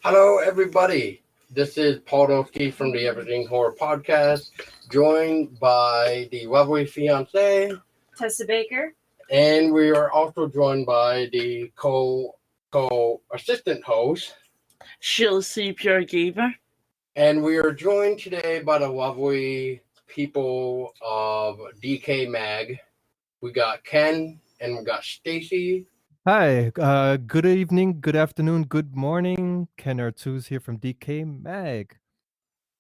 Hello, everybody. This is Paul Doski from the Everything Horror Podcast, joined by the lovely fiance, Tessa Baker. and we are also joined by the co-assistant host, She'll see Pure Gamer. and we are joined today by the lovely people of DecayMag. We got Ken and we got Stacy. Hi, good evening, good afternoon, good morning. Ken Artuz here from DecayMag.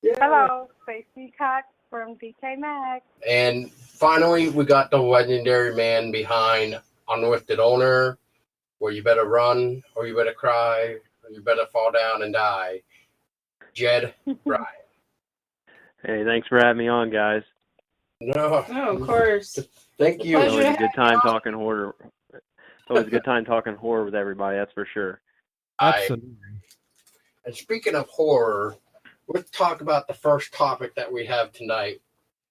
Yeah. Hello, Stacey Cox from DecayMag. And finally, we got the legendary man behind Unlisted Owner, where you better run, or you better cry, or you better fall down and die. Jed Brian. Hey, thanks for having me on, guys. No, of course. Thank you. It's always a good time talking horror. It's always a good time talking horror with everybody, that's for sure. Absolutely. And speaking of horror, let's talk about the first topic that we have tonight,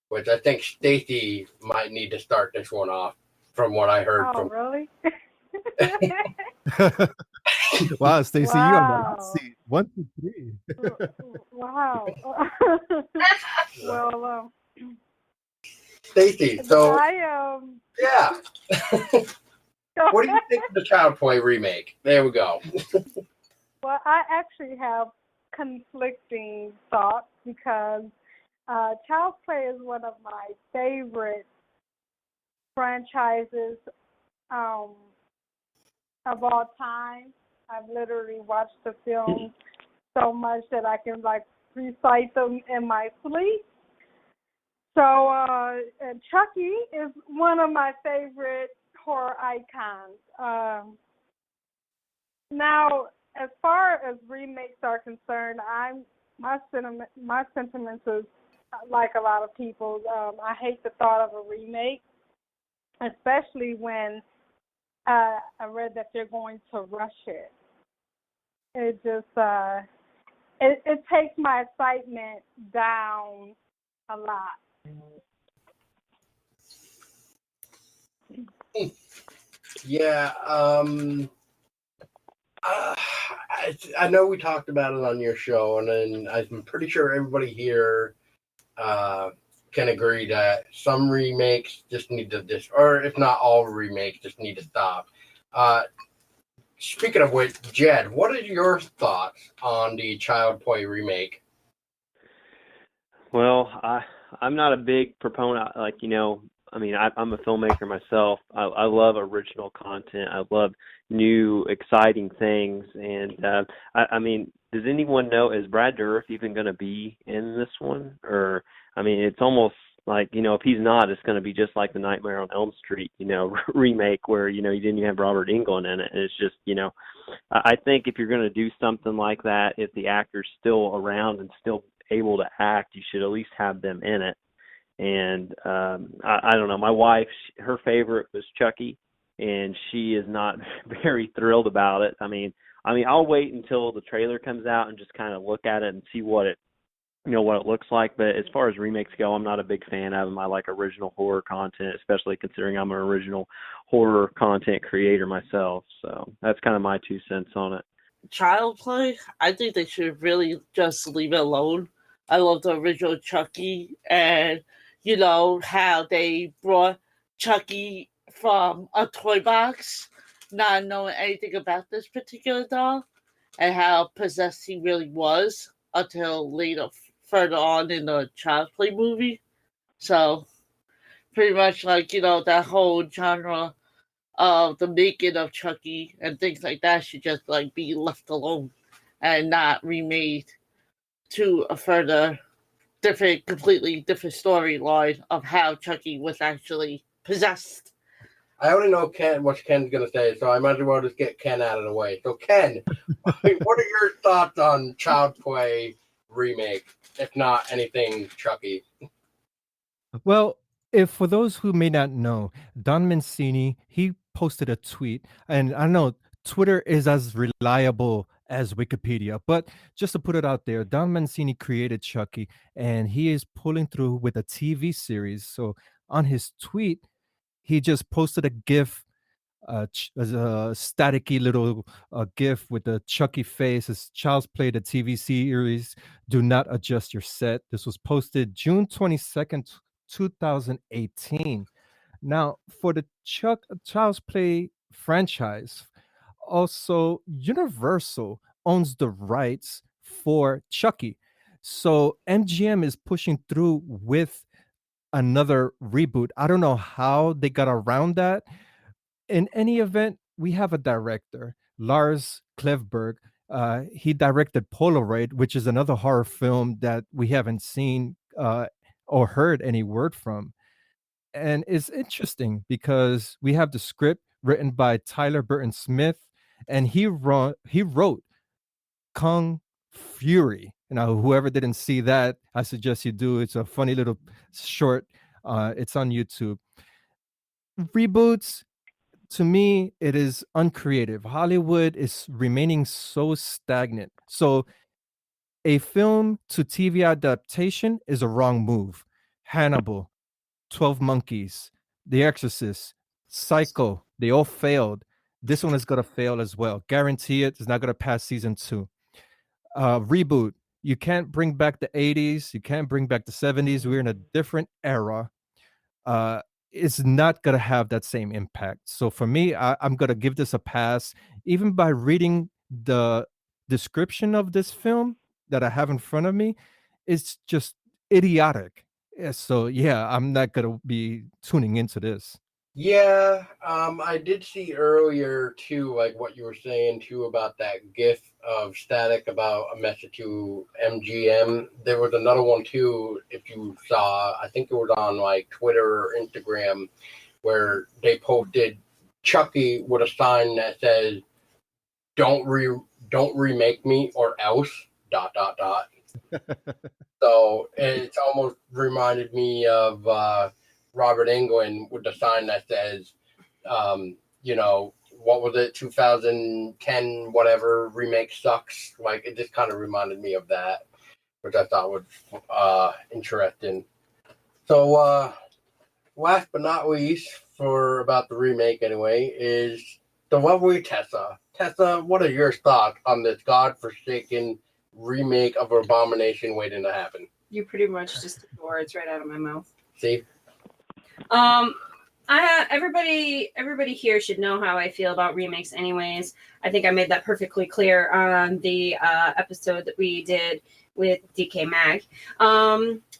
which I think Stacy might need to start this one off, from what I heard from. Really? Wow, Stacy, you on the Wow. hot seat. 1, 2, 3. Wow. Well, Stacy, so I yeah. What do you think of the Child Play remake? There we go. Well, I actually have conflicting thoughts because Child's Play is one of my favorite franchises of all time. I've literally watched the film so much that I can recite them in my sleep. So and Chucky is one of my favorite horror icons. Now, as far as remakes are concerned, my sentiments is like a lot of people. I hate the thought of a remake, especially when I read that they're going to rush it. It just it takes my excitement down a lot. Yeah, I know we talked about it on your show, and then I'm pretty sure everybody here can agree that some remakes just need to or if not all remakes, just need to stop. Speaking of which, Jed, what are your thoughts on the Child Play remake? Well, I'm not a big proponent, I'm a filmmaker myself. I love original content. I love new, exciting things. And, does anyone know, is Brad Dourif even going to be in this one? Or, it's almost like, if he's not, it's going to be just like the Nightmare on Elm Street, remake where, you didn't even have Robert Englund in it. And it's just, I think if you're going to do something like that, if the actor's still around and still able to act, you should at least have them in it. And I don't know, my wife, her favorite was Chucky, and she is not very thrilled about it. I'll wait until the trailer comes out and just kind of look at it and see what it looks like. But as far as remakes go, I'm not a big fan of them. I like original horror content, especially considering I'm an original horror content creator myself. So that's kind of my 2 cents on it. Child Play, I think they should really just leave it alone. I love the original Chucky, and how they brought Chucky from a toy box, not knowing anything about this particular doll, and how possessed he really was until further on in the Child Play movie. So, pretty much that whole genre of the making of Chucky and things like that should just be left alone and not remade to a further completely different storyline of how Chucky was actually possessed. I already know what Ken's going to say, so I might as well just get Ken out of the way. So, Ken, what are your thoughts on Child Play remake, if not anything Chucky? Well, for those who may not know, Don Mancini, he posted a tweet, and I know Twitter is as reliable as Wikipedia, but just to put it out there, Don Mancini created Chucky, and he is pulling through with a TV series. So on his tweet, he just posted a GIF as a staticky little GIF with the Chucky face. It's Child's Play, the TV series. Do not adjust your set. This was posted June 22nd, 2018. Now, for the Child's Play franchise, also Universal owns the rights for Chucky. So MGM is pushing through with another reboot. I don't know how they got around that. In any event, we have a director, Lars Klevberg. He directed Polaroid, which is another horror film that we haven't seen or heard any word from. And it's interesting because we have the script written by Tyler Burton Smith, and he wrote Kung Fury. Now, whoever didn't see that, I suggest you do. It's a funny little short. It's on YouTube. Reboots, to me, it is uncreative. Hollywood is remaining so stagnant. So a film to TV adaptation is a wrong move. Hannibal, 12 Monkeys, The Exorcist, Psycho, they all failed. This one is going to fail as well. Guarantee it. It's not going to pass season 2. Reboot. You can't bring back the 80s. You can't bring back the 70s. We're in a different era. It's not going to have that same impact. So for me, I'm going to give this a pass. Even by reading the description of this film that I have in front of me, it's just idiotic. So yeah, I'm not going to be tuning into this. Yeah, I did see earlier too, like what you were saying too about that GIF of Static about a message to MGM. There was another one too, if you saw, I think it was on like Twitter or Instagram, where they posted Chucky with a sign that says, don't remake me or else, ... So it's almost reminded me of Robert Englund with the sign that says, what was it, 2010, whatever, remake sucks. Like, it just kind of reminded me of that, which I thought was interesting. So, last but not least, for about the remake anyway, is the lovely Tessa. Tessa, what are your thoughts on this godforsaken remake of Abomination waiting to happen? You pretty much just took the words right out of my mouth. See? Everybody here should know how I feel about remakes anyways. I think I made that perfectly clear on the episode that we did with DecayMag.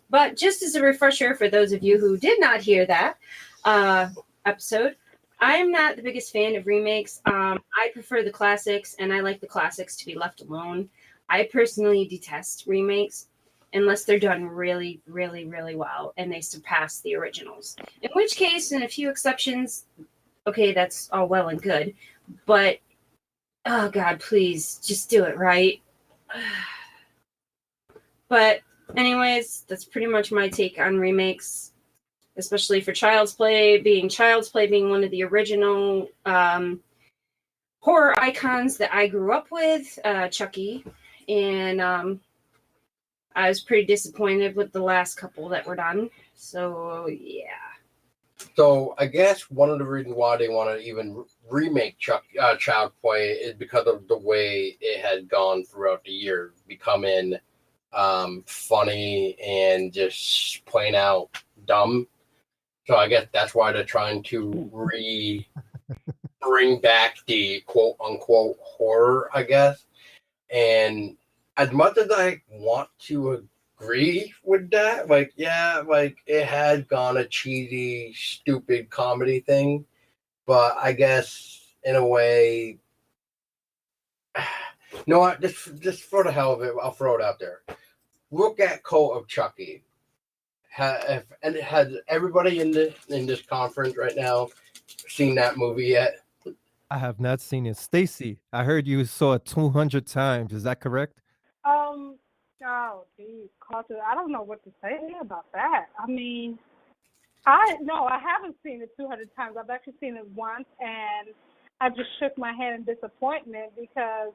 But just as a refresher for those of you who did not hear that episode, I'm not the biggest fan of remakes. I prefer the classics, and I like the classics to be left alone. I personally detest remakes unless they're done really, really, really well and they surpass the originals. In which case, in a few exceptions, okay, that's all well and good. But, oh God, please, just do it right. But anyways, that's pretty much my take on remakes, especially for Child's Play being one of the original horror icons that I grew up with, Chucky. And I was pretty disappointed with the last couple that were done. So, yeah. So, I guess one of the reasons why they want to even remake Child's Play is because of the way it had gone throughout the years, becoming funny and just plain out dumb. So, I guess that's why they're trying to bring back the quote-unquote horror, I guess. And as much as I want to agree with that, it has gone a cheesy, stupid comedy thing. But I guess in a way, you know what? Just for the hell of it, I'll throw it out there. Look at Call of Chucky. Has everybody in this conference right now seen that movie yet? I have not seen it. Stacy, I heard you saw it 200 times. Is that correct? Oh, geez, Carter, I don't know what to say about that. I mean, I haven't seen it 200 times. I've actually seen it once, and I just shook my head in disappointment because,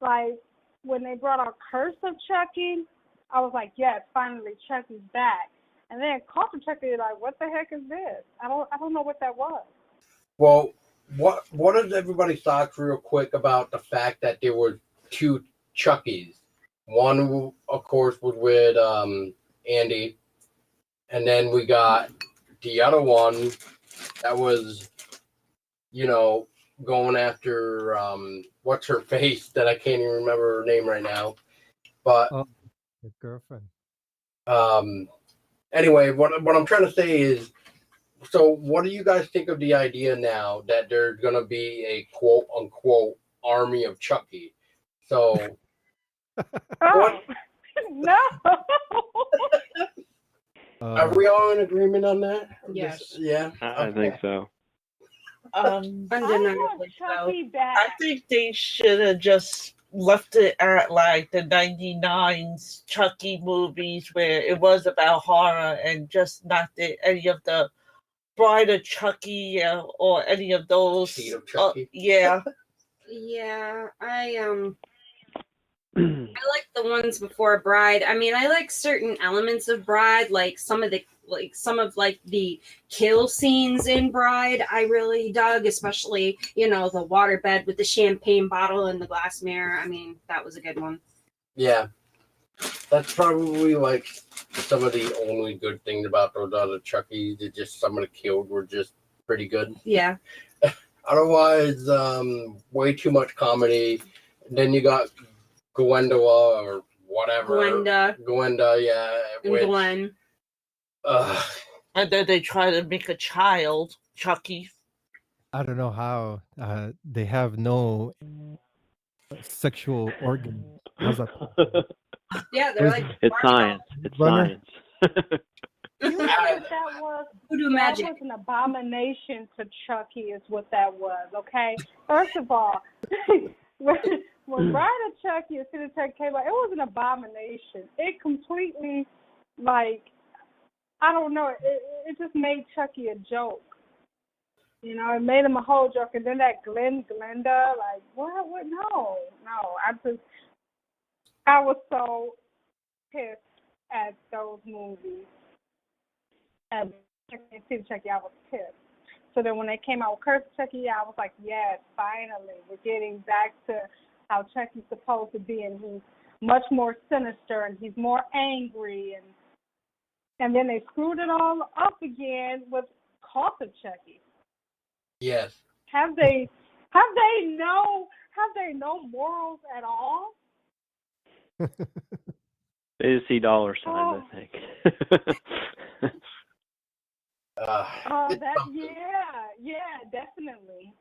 like, when they brought out Curse of Chucky, I was like, yes, finally, Chucky's back. And then Call of Chucky, like, what the heck is this? I don't know what that was. Well, what is everybody's thoughts real quick about the fact that there were two Chuckies? One, of course, was with Andy, and then we got the other one that was, going after what's her face that I can't even remember her name right now. But Your girlfriend. anyway, what I'm trying to say is, so what do you guys think of the idea now that there's gonna be a quote unquote army of Chucky? So Oh, no. are we all in agreement on that? Yes. Yeah. I think so. I Undeniably want so. Chucky back. I think they should have just left it at like the 99's Chucky movies where it was about horror and just not any of the Bride of Chucky or any of those. Seed of Chucky. Yeah. Yeah, I like the ones before Bride. I mean, I like certain elements of Bride, like some of the kill scenes in Bride. I really dug, especially the waterbed with the champagne bottle and the glass mirror. I mean, that was a good one. Yeah, that's probably like some of the only good things about those other Chuckies. That just some of the killed were just pretty good. Yeah. Otherwise, way too much comedy. Then you got Gwendola or whatever. Gwenda, yeah. And Glenn. And then they try to make a child, Chucky. I don't know how they have no sexual organ. How's that? Yeah, they're like It's science. It's Runner. science. You know what that was? voodoo That magic. was an abomination to Chucky is what that was, okay? First of all, when Bride of Chucky and City Chucky came out, it was an abomination. It completely, I don't know, it just made Chucky a joke. It made him a whole joke. And then that Glenda, what? No. I was so pissed at those movies. And City Chucky, I was pissed. So then when they came out with Curse of Chucky, I was like, yes, finally, we're getting back to how Chucky's supposed to be, and he's much more sinister, and he's more angry, and then they screwed it all up again with Call of Chucky. Yes. Have they no morals at all? They just see dollar signs, I think. Definitely.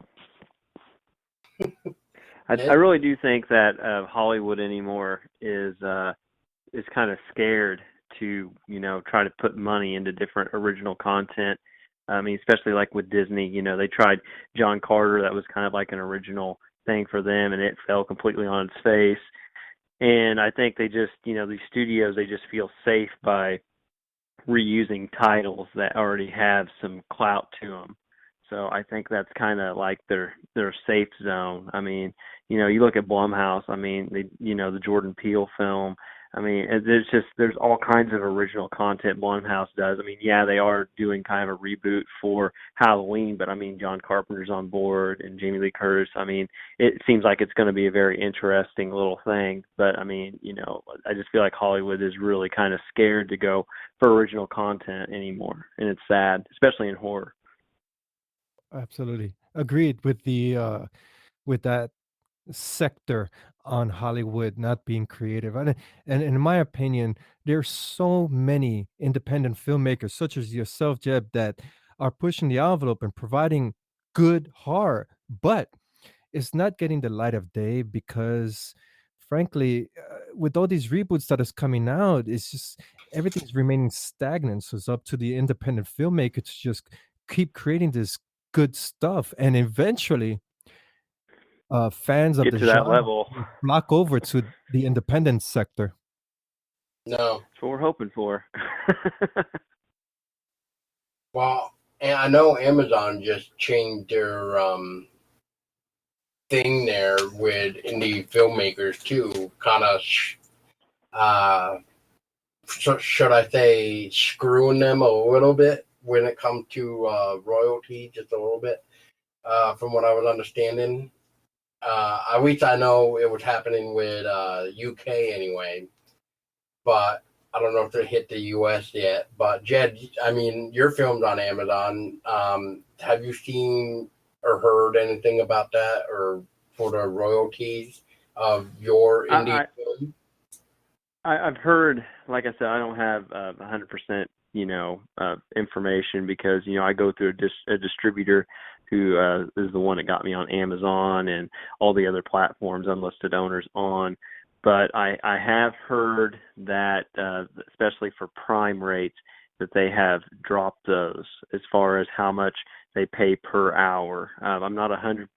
I really do think that Hollywood anymore is kind of scared to try to put money into different original content. I mean, especially like with Disney, they tried John Carter. That was kind of like an original thing for them, and it fell completely on its face. And I think they just, these studios, they just feel safe by reusing titles that already have some clout to them. So I think that's kind of like their safe zone. I mean, you look at Blumhouse. I mean, the Jordan Peele film. I mean, there's all kinds of original content Blumhouse does. I mean, yeah, they are doing kind of a reboot for Halloween, but I mean, John Carpenter's on board and Jamie Lee Curtis. I mean, it seems like it's going to be a very interesting little thing. But I mean, I just feel like Hollywood is really kind of scared to go for original content anymore, and it's sad, especially in horror. Absolutely agreed with with that sector on Hollywood not being creative. And in my opinion, there's so many independent filmmakers, such as yourself, Jeb, that are pushing the envelope and providing good horror, but it's not getting the light of day because, frankly, with all these reboots that is coming out, it's just everything's remaining stagnant. So it's up to the independent filmmaker to just keep creating this good stuff, and eventually fans of Get the to that genre level. will flock over to the independent sector. No. That's what we're hoping for. Well, and I know Amazon just changed their thing there with indie filmmakers too, kind of should I say screwing them a little bit when it comes to royalty, just a little bit. from what I was understanding. At least I know it was happening with UK anyway, but I don't know if they hit the US yet. But Jed, I mean, your film's on Amazon. Have you seen or heard anything about that, or for the royalties of your indie film? I've heard, like I said, I don't have 100%, information because, I go through a distributor who is the one that got me on Amazon and all the other platforms, Unlisted Owners on. But I have heard that, especially for Prime rates, that they have dropped those as far as how much they pay per hour. I'm not 100%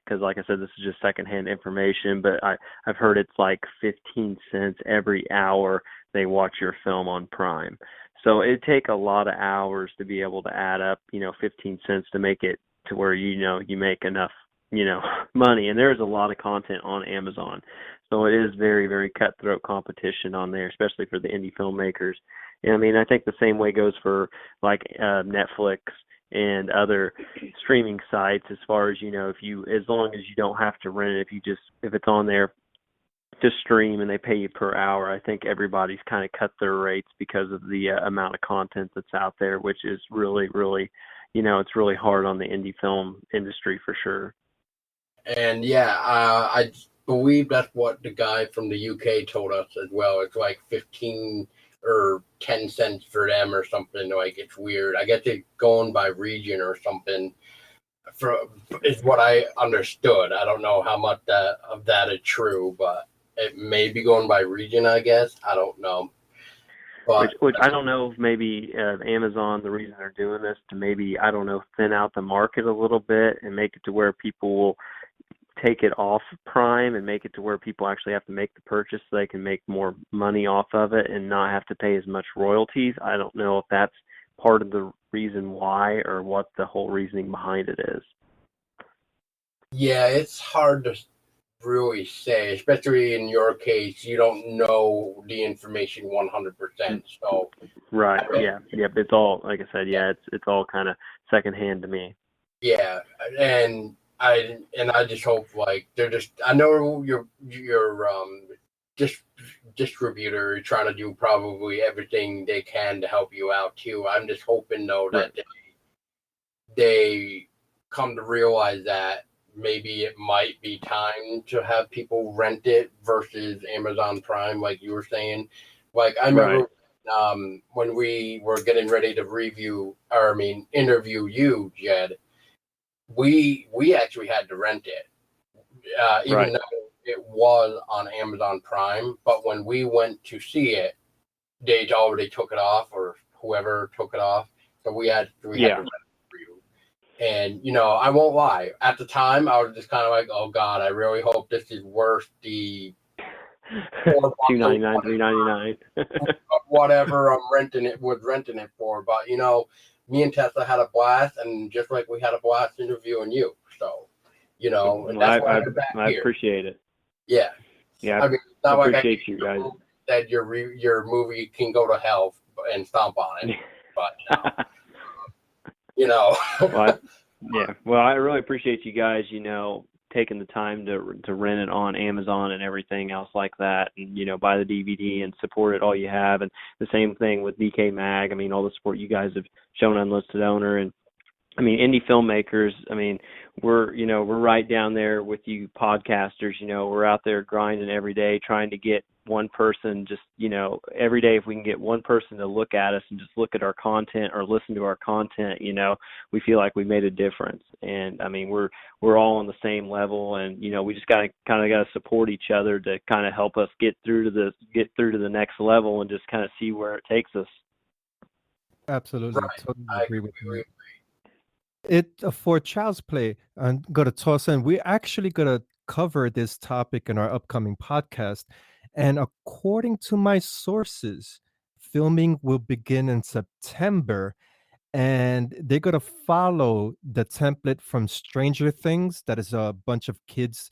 because, like I said, this is just secondhand information, but I've heard it's like 15 cents every hour they watch your film on Prime. So it'd take a lot of hours to be able to add up, 15 cents to make it to where, you make enough, money. And there's a lot of content on Amazon. So it is very, very cutthroat competition on there, especially for the indie filmmakers. And I mean, I think the same way goes for like Netflix and other streaming sites as far as, as long as you don't have to rent it, if it's on there to stream and they pay you per hour, I think everybody's kind of cut their rates because of the amount of content that's out there, which is really, really, it's really hard on the indie film industry for sure. And yeah, I believe that's what the guy from the UK told us as well. It's like 15 or 10 cents for them or something. Like, it's weird. I guess it's going by region or something. Is what I understood. I don't know how much of that is true, but it may be going by region, I guess. I don't know. But, which I don't know if maybe Amazon, the reason they're doing this to maybe, I don't know, thin out the market a little bit and make it to where people will take it off Prime and make it to where people actually have to make the purchase so they can make more money off of it and not have to pay as much royalties. I don't know if that's part of the reason why or what the whole reasoning behind it is. Yeah, it's hard to really say, especially in your case. You don't know the information 100%. So right, yeah, it's all, like I said, it's all kind of secondhand to me. Yeah, and I just hope, like, I know your distributor is trying to do probably everything they can to help you out too. I'm just hoping though that they come to realize that maybe it might be time to have people rent it versus Amazon Prime, like you were saying. Like, I remember when we were getting ready to interview you, Jed. We actually had to rent it, even though it was on Amazon Prime. But when we went to see it, they already took it off, or whoever took it off. So we had to rent it for you. And I won't lie. At the time, I was just kind of like, "Oh God, I really hope this is worth the $2.99, $3.99, whatever I'm renting it for." But me and Tessa had a blast, and just like we had a blast interviewing you. So, and that's why I'm back I here. Appreciate it. Yeah. Yeah, it's not I appreciate you guys. That your movie can go to hell and stomp on it, but Well, I really appreciate you guys, taking the time to rent it on Amazon and everything else like that, and buy the DVD and support it all you have. And the same thing with DecayMag. I mean, all the support you guys have shown Unlisted Owner, and I mean, indie filmmakers. I mean, we're right down there with you podcasters. We're out there grinding every day, trying to get one person, just every day, if we can get one person to look at us and just look at our content or listen to our content, we feel like we made a difference. And I mean, we're all on the same level, and we just got to support each other to kind of help us get through to the next level and just kind of see where it takes us. Absolutely, totally agree with you. For Child's Play, I'm going to toss in, we're actually going to cover this topic in our upcoming podcast. And according to my sources, filming will begin in September, and they're going to follow the template from Stranger Things. That is a bunch of kids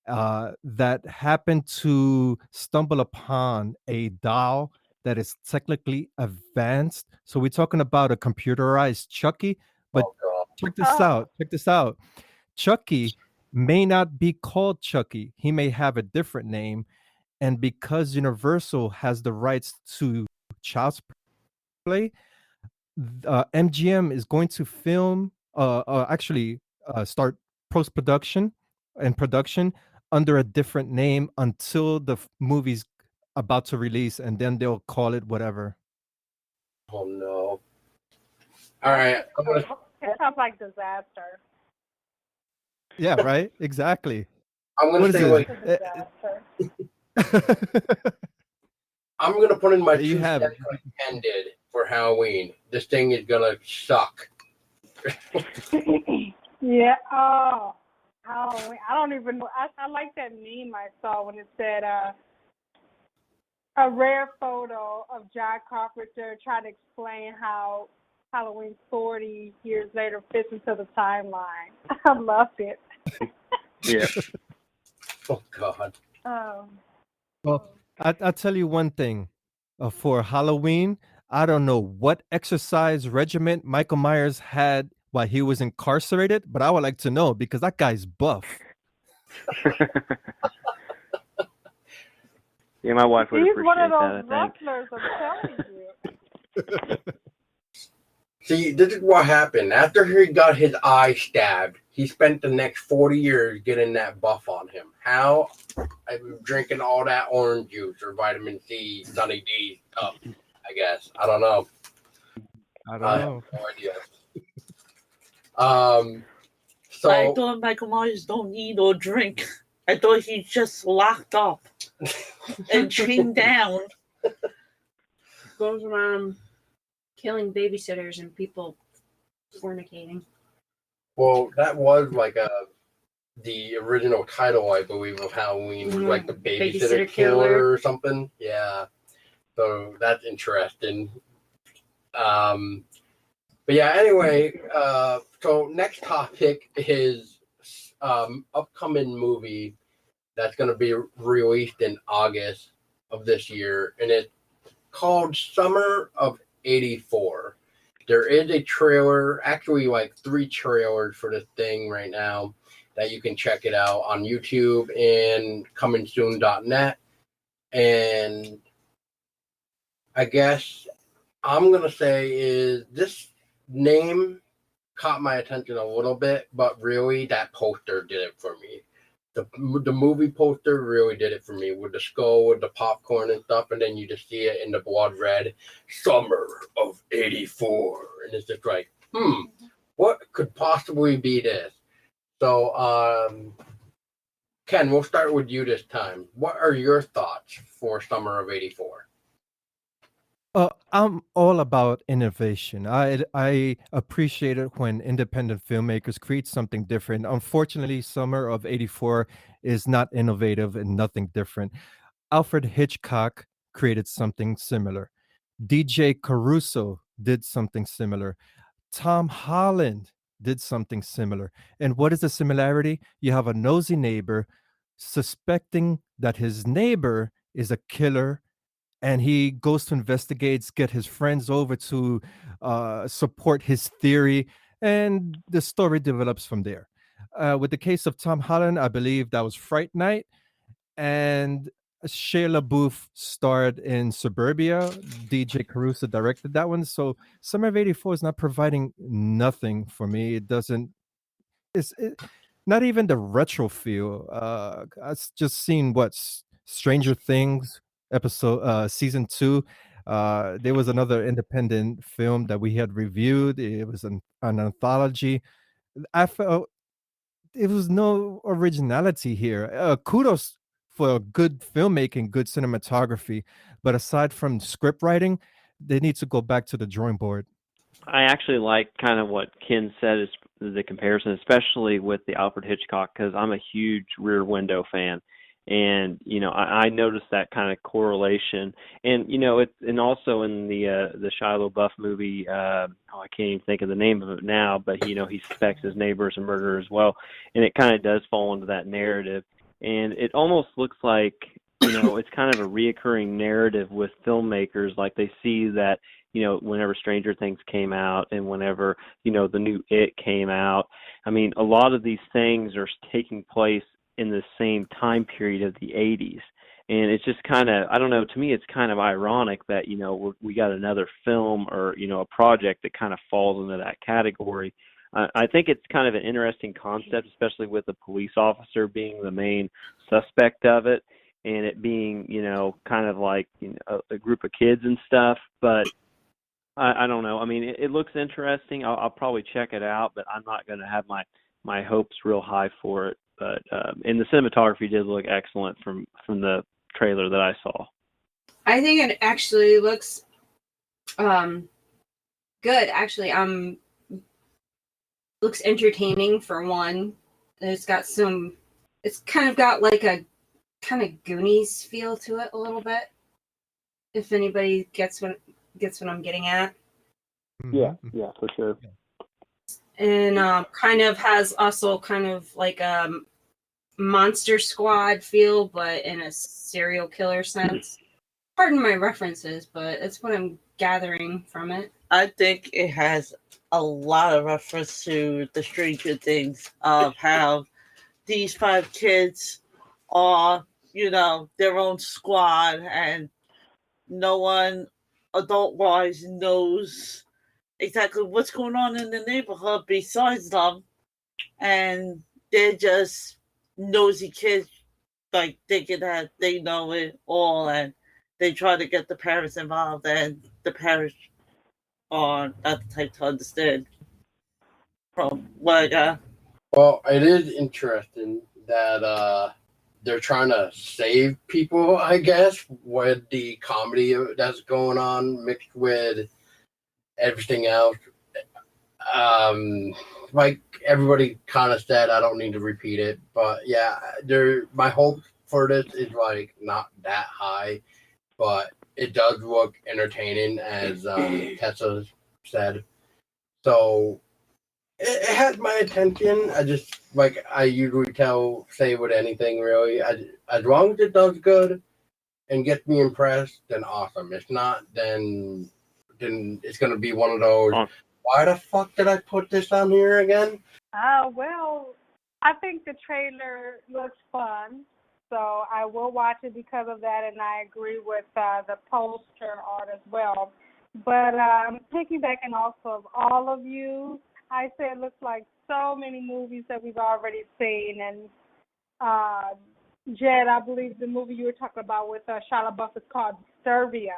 that happen to stumble upon a doll that is technically advanced. So we're talking about a computerized Chucky, but check this Oh. out. Check this out. Chucky may not be called Chucky. He may have a different name. And because Universal has the rights to Child's Play, MGM is going to film, actually start post production and production under a different name until the movie's about to release, and then they'll call it whatever. Oh no! All right, It sounds like disaster. Yeah, right. Exactly. I'm gonna What is say it? Disaster. I'm gonna put in my There you 2 have cents it. like Ken did for Halloween. This thing is gonna suck. Yeah. Oh, Halloween. I don't even know. I like that meme I saw when it said a rare photo of John Carpenter trying to explain how Halloween 40 years later fits into the timeline. I loved it. Yeah. Oh God. Well, I'll tell you one thing. For Halloween, I don't know what exercise regimen Michael Myers had while he was incarcerated, but I would like to know because that guy's buff. Yeah, my wife would He's appreciate one of that, those I think. wrestlers, I'm telling you. See, this is what happened. After he got his eye stabbed, he spent the next 40 years getting that buff on him. How? I'm drinking all that orange juice or vitamin C, Sunny D stuff, I guess. I don't know. I don't I know. have no idea. I So thought Michael Myers don't eat or drink. I thought he's just locked up and chained down. Goes around killing babysitters and people fornicating. well, that was like the original title, I believe, of Halloween, like the babysitter killer or something. Yeah. So that's interesting. But yeah, anyway, so next topic is upcoming movie that's going to be released in August of this year, and it's called Summer of '84. There is a trailer, actually like 3 trailers for this thing right now that you can check it out on YouTube and comingsoon.net. And I guess I'm going to say is this name caught my attention a little bit, but really that poster did it for me. The movie poster really did it for me with the skull, with the popcorn and stuff, and then you just see it in the blood red, Summer of '84, and it's just like, what could possibly be this? So, Ken, we'll start with you this time. What are your thoughts for Summer of '84? I'm all about innovation. I appreciate it when independent filmmakers create something different. Unfortunately, Summer of '84 is not innovative and nothing different. Alfred Hitchcock created something similar. DJ Caruso did something similar. Tom Holland did something similar. And what is the similarity? You have a nosy neighbor suspecting that his neighbor is a killer, and he goes to investigate, get his friends over to support his theory, and the story develops from there. With the case of Tom Holland, I believe that was Fright Night, and Shia LaBeouf starred in Suburbia. DJ Caruso directed that one. So Summer of '84 is not providing nothing for me. It doesn't. Not even the retro feel. I've just seen Stranger Things episode season 2. There was another independent film that we had reviewed. It was an anthology. I felt it was no originality here. Kudos for good filmmaking, good cinematography, but aside from script writing, they need to go back to the drawing board. I actually like kind of what Ken said is the comparison, especially with the Alfred Hitchcock, because I'm a huge Rear Window fan. And, I noticed that kind of correlation. And, and also in the Shia LaBeouf movie, I can't even think of the name of it now, but, he suspects his neighbor is a murderer as well. And it kind of does fall into that narrative. And it almost looks like it's kind of a reoccurring narrative with filmmakers. Like they see that, whenever Stranger Things came out and whenever, the new It came out, I mean, a lot of these things are taking place in the same time period of the 80s. And it's just kind of, I don't know, to me it's kind of ironic that, we got another film or, a project that kind of falls into that category. I think it's kind of an interesting concept, especially with the police officer being the main suspect of it and it being, kind of like a group of kids and stuff. But I don't know. I mean, it looks interesting. I'll probably check it out, but I'm not going to have my hopes real high for it. But and the cinematography did look excellent from the trailer that I saw. I think it actually looks good. Actually, looks entertaining for one. It's kind of got like a kind of Goonies feel to it a little bit. If anybody gets what I'm getting at. Yeah, for sure. And kind of has also kind of like a Monster Squad feel, but in a serial killer sense. Pardon my references, but that's what I'm gathering from it. I think it has a lot of reference to the Stranger Things of how these 5 kids are, their own squad, and no one adult-wise knows exactly what's going on in the neighborhood besides them, and they're just nosy kids, like thinking that they know it all, and they try to get the parents involved, and the parents are not the type to understand from what I got. Well, it is interesting that they're trying to save people, I guess, with the comedy that's going on mixed with everything else. Like everybody kind of said, I don't need to repeat it, but yeah, my hope for this is like not that high, but it does look entertaining, as Tessa said. So it had my attention. I just, like I usually say with anything really, as long as it does good and gets me impressed, then awesome. If not, then it's gonna be one of those. Why the fuck did I put this on here again? Well, I think the trailer looks fun, so I will watch it because of that, and I agree with the poster art as well. But I'm piggybacking off of all of you. I say it looks like so many movies that we've already seen, and Jed, I believe the movie you were talking about with Shia LaBeouf is called Disturbia.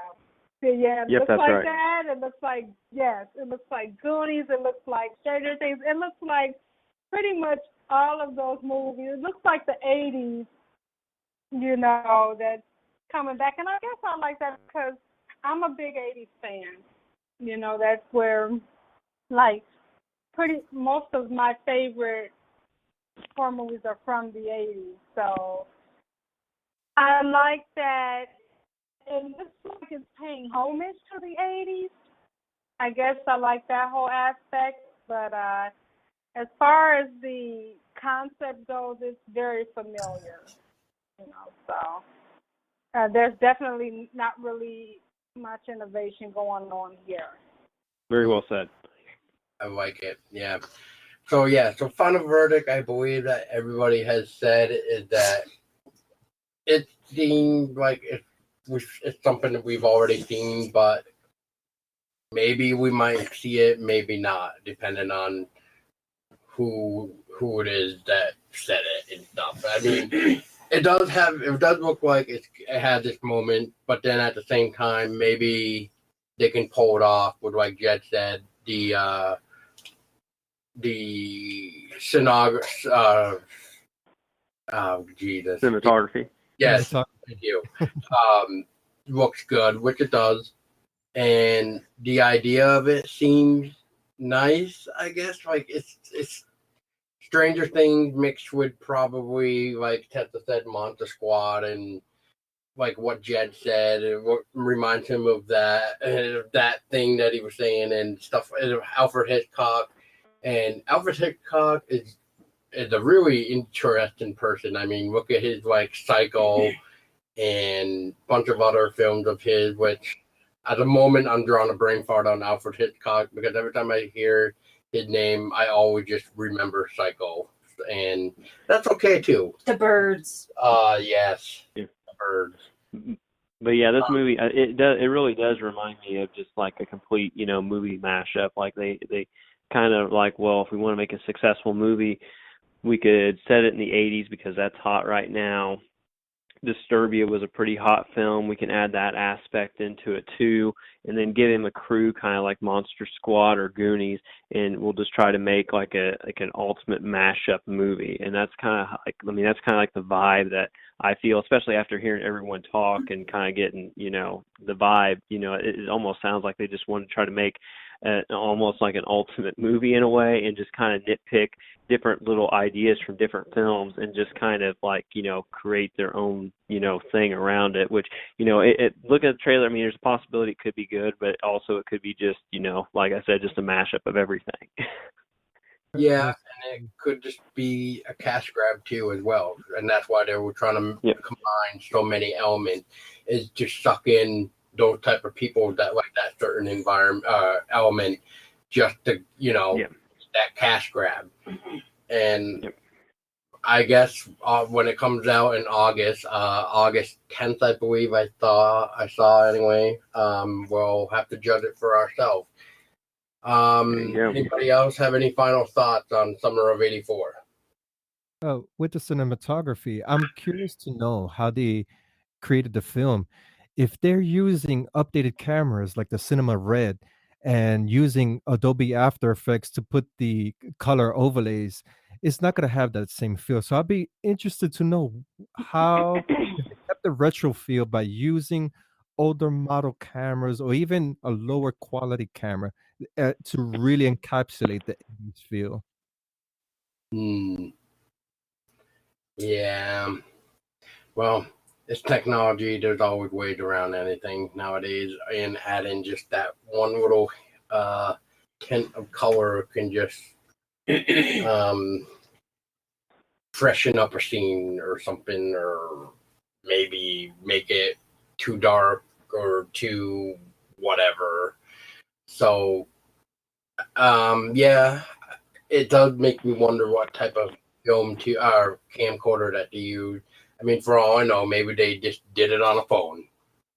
Yeah, it looks like right. that. It looks like, yes, it looks like Goonies. It looks like Stranger Things. It looks like pretty much all of those movies. It looks like the 80s, that's coming back. And I guess I like that because I'm a big 80s fan. That's where, like, most of my favorite horror movies are from the 80s. So I like that. It looks like it's paying homage to the 80s. I guess I like that whole aspect. But as far as the concept goes, it's very familiar. So there's definitely not really much innovation going on here. Very well said. I like it. Yeah. So final verdict, I believe that everybody has said, is that it seemed like it's something that we've already seen, but maybe we might see it, maybe not, depending on who it is that said it and stuff. I mean, it does look like it had this moment, but then at the same time, maybe they can pull it off with, like Jed said, the cinematography. Yes, thank you. Looks good, which it does, and the idea of it seems nice. I guess like it's Stranger Things mixed with probably, like Tessa said, Monster Squad, and like what Jed said, it reminds him of that thing that he was saying and stuff. Alfred Hitchcock, and Alfred Hitchcock is a really interesting person. I mean, look at his like Psycho and a bunch of other films of his, which at the moment I'm drawing a brain fart on Alfred Hitchcock because every time I hear his name, I always just remember Psycho. And that's okay too. The Birds. Yes. Yeah. The Birds. But yeah, this movie it really does remind me of just like a complete, movie mashup. Like they kind of like, well, if we want to make a successful movie, we could set it in the 80s because that's hot right now. Disturbia was a pretty hot film. We can add that aspect into it too, and then give him a crew kind of like Monster Squad or Goonies, and we'll just try to make like an ultimate mashup movie. And that's kind of like, that's kind of like the vibe that I feel, especially after hearing everyone talk and kind of getting, the vibe. It almost sounds like they just want to try to make almost like an ultimate movie in a way, and just kind of nitpick different little ideas from different films and just kind of like, create their own, thing around it, which, look at the trailer. There's a possibility it could be good, but also it could be just, like I said, just a mashup of everything. Yeah, and it could just be a cash grab too as well. And that's why they were trying to combine so many elements, is to suck in those type of people that like that certain environment element, just to that cash grab. And I guess when it comes out in August 10th, I believe I saw anyway. We'll have to judge it for ourselves. Anybody else have any final thoughts on Summer of '84? With the cinematography, I'm curious to know how they created the film. If they're using updated cameras like the Cinema Red and using Adobe After Effects to put the color overlays, it's not going to have that same feel. So I'd be interested to know how if they kept the retro feel by using older model cameras or even a lower quality camera to really encapsulate the 80s feel. Yeah. Well, it's technology. There's always ways around anything nowadays, and adding just that one little tint of color can just freshen up a scene or something, or maybe make it too dark or too whatever. So, yeah, it does make me wonder what type of film camcorder that they use. For all I know, maybe they just did it on a phone,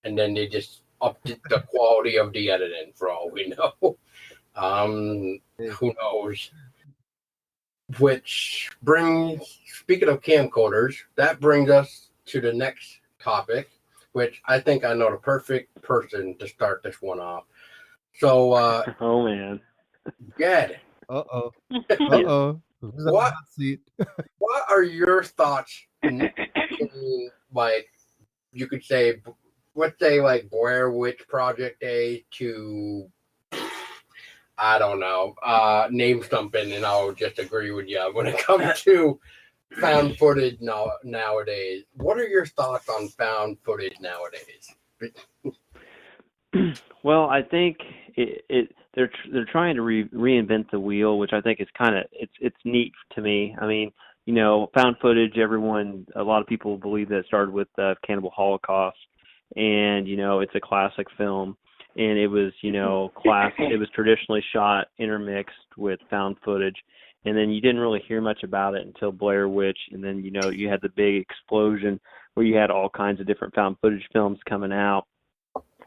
and then they just upped the quality of the editing. For all we know, who knows? Which brings, speaking of camcorders, that brings us to the next topic, which I think I know the perfect person to start this one off. So, oh man, Jed. What are your thoughts? Like, you could say, let's say, like Blair Witch Project A to, I don't know, name something, and I'll just agree with you. When it comes to found footage nowadays, what are your thoughts on found footage nowadays? Well, I think they're trying to reinvent the wheel, which I think is kind of it's neat to me. Found footage. A lot of people believe that it started with Cannibal Holocaust, and it's a classic film, and it was it was traditionally shot intermixed with found footage, and then you didn't really hear much about it until Blair Witch, and then you had the big explosion where you had all kinds of different found footage films coming out.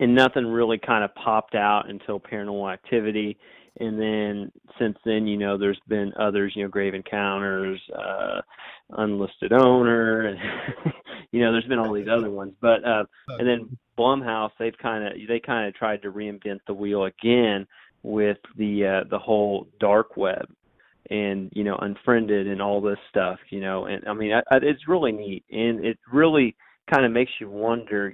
And nothing really kind of popped out until Paranormal Activity. And then since then, there's been others, Grave Encounters, Unlisted Owner, and, there's been all these other ones. But, and then Blumhouse, they kind of tried to reinvent the wheel again with the whole dark web and, Unfriended and all this stuff, and it's really neat. And it really kind of makes you wonder,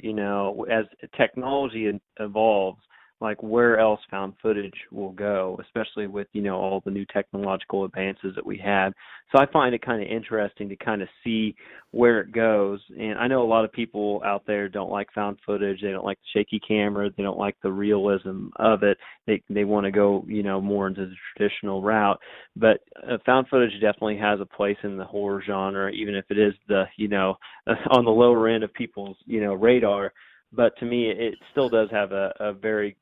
as technology evolves, like where else found footage will go, especially with, all the new technological advances that we have. So I find it kind of interesting to kind of see where it goes. And I know a lot of people out there don't like found footage. They don't like the shaky camera. They don't like the realism of it. They want to go, more into the traditional route. But found footage definitely has a place in the horror genre, even if it is the, on the lower end of people's, radar. But to me, it still does have a very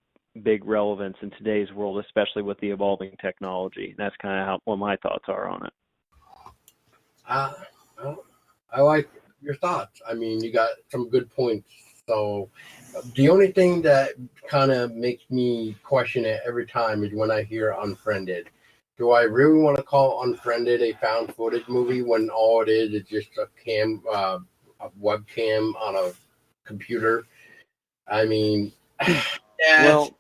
big relevance in today's world, especially with the evolving technology. That's kind of what my thoughts are on it. Well, I like your thoughts. I mean, you got some good points. So the only thing that kind of makes me question it every time is when I hear Unfriended. Do I really want to call Unfriended a found footage movie when all it is just a webcam on a computer? I mean, well,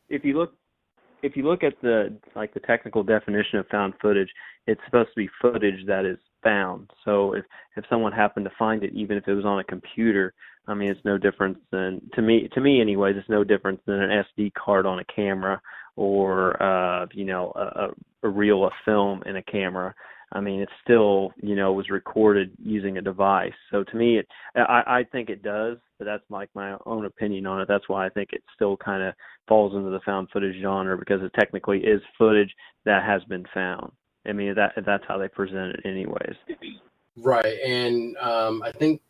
if you look at the technical definition of found footage, it's supposed to be footage that is found. So if someone happened to find it, even if it was on a computer, I mean, it's no different than, to me anyways, it's no different than an SD card on a camera or a reel of film in a camera. I mean, it still, was recorded using a device. So to me, I think it does, but that's like my own opinion on it. That's why I think it still kind of falls into the found footage genre, because it technically is footage that has been found. I mean, that's how they present it anyways. Right. And I think,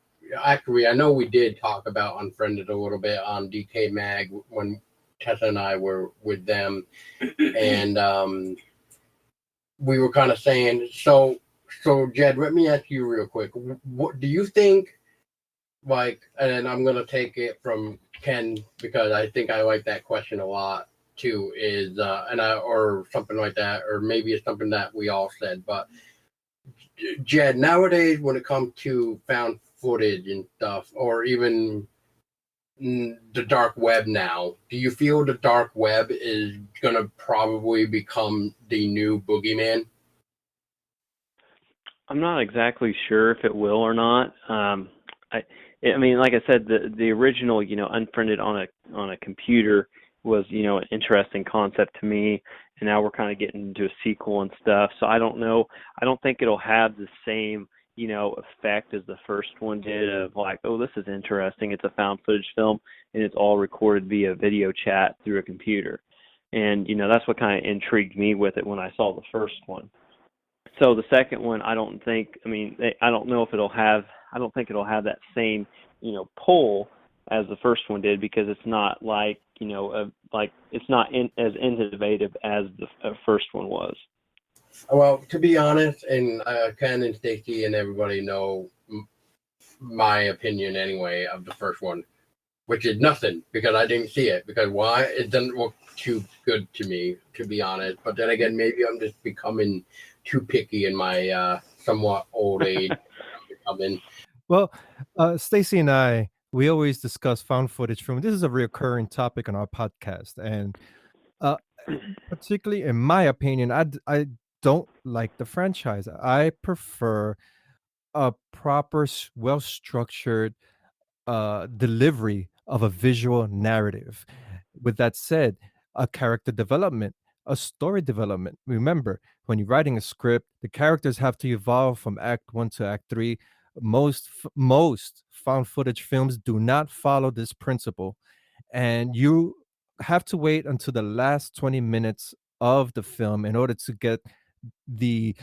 actually, I know we did talk about Unfriended a little bit on DecayMag when Tessa and I were with them. And we were kind of saying, so Jed, let me ask you real quick. What do you think, and I'm going to take it from Ken, because I think I like that question a lot too, is, or something like that, or maybe it's something that we all said, but Jed, nowadays when it comes to found footage and stuff, or even the dark web now, do you feel the dark web is going to probably become the new boogeyman? I'm not exactly sure if it will or not. I mean, like I said, the original, Unfriended on a computer was, an interesting concept to me, and now we're kind of getting into a sequel and stuff. So I don't know. I don't think it'll have the same, effect as the first one did, of like, oh, this is interesting. It's a found footage film, and it's all recorded via video chat through a computer. And, that's what kind of intrigued me with it when I saw the first one. So the second one, I don't think it'll have that same, pull as the first one did, because it's not like, it's not as innovative as the first one was. Well, to be honest, and Ken and Stacy and everybody know my opinion anyway of the first one, which is nothing, because I didn't see it. Because why? It doesn't look too good to me, to be honest. But then again, maybe I'm just becoming too picky in my somewhat old age. Well, Stacy and I, we always discuss found footage film. This is a recurring topic on our podcast, and particularly in my opinion, I don't like the franchise. I prefer a proper, well-structured delivery of a visual narrative. With that said, a character development, a story development. Remember, when you're writing a script, the characters have to evolve from Act 1 to Act 3. Most found footage films do not follow this principle, and you have to wait until the last 20 minutes of the film in order to get the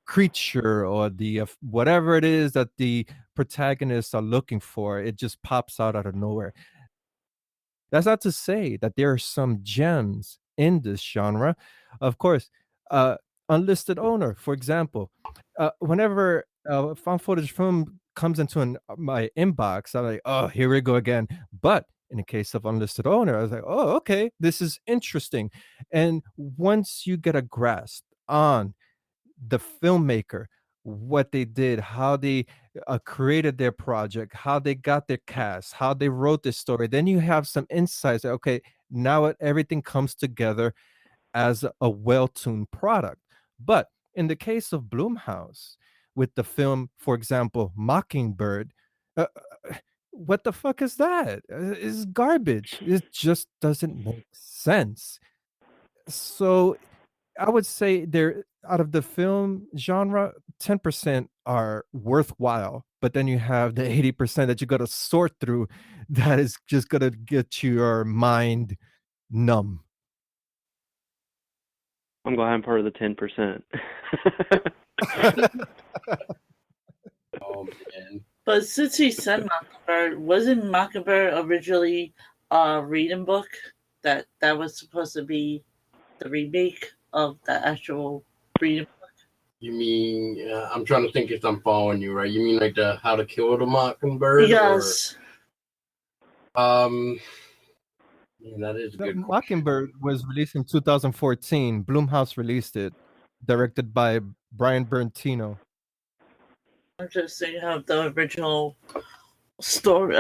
creature or the whatever it is that the protagonists are looking for. It just pops out of nowhere. That's not to say that there are some gems in this genre. Of course, Unlisted Owner, for example, whenever a found footage film comes into my inbox, I'm like, oh, here we go again. But in the case of Unlisted Owner, I was like, oh, okay, this is interesting. And once you get a grasp on the filmmaker, what they did, how they created their project, how they got their cast, how they wrote this story, then you have some insights. Okay, now everything comes together as a well-tuned product. But in the case of Blumhouse, with the film, for example, Mockingbird, what the fuck is that? It's garbage. It just doesn't make sense. So I would say there, out of the film genre, 10% are worthwhile, but then you have the 80% that you got to sort through that is just going to get your mind numb. I'm glad I'm part of the 10%. Oh man. But since he said Mockingbird, wasn't Mockingbird originally a reading book that was supposed to be the remake of the actual reading book? You mean, I'm trying to think if I'm following you, right? You mean like the How to Kill the Mockingbird? Yes. Man, that is a The good question. Mockingbird was released in 2014. Blumhouse released it, directed by Brian Bertino. I'm just thinking of the original story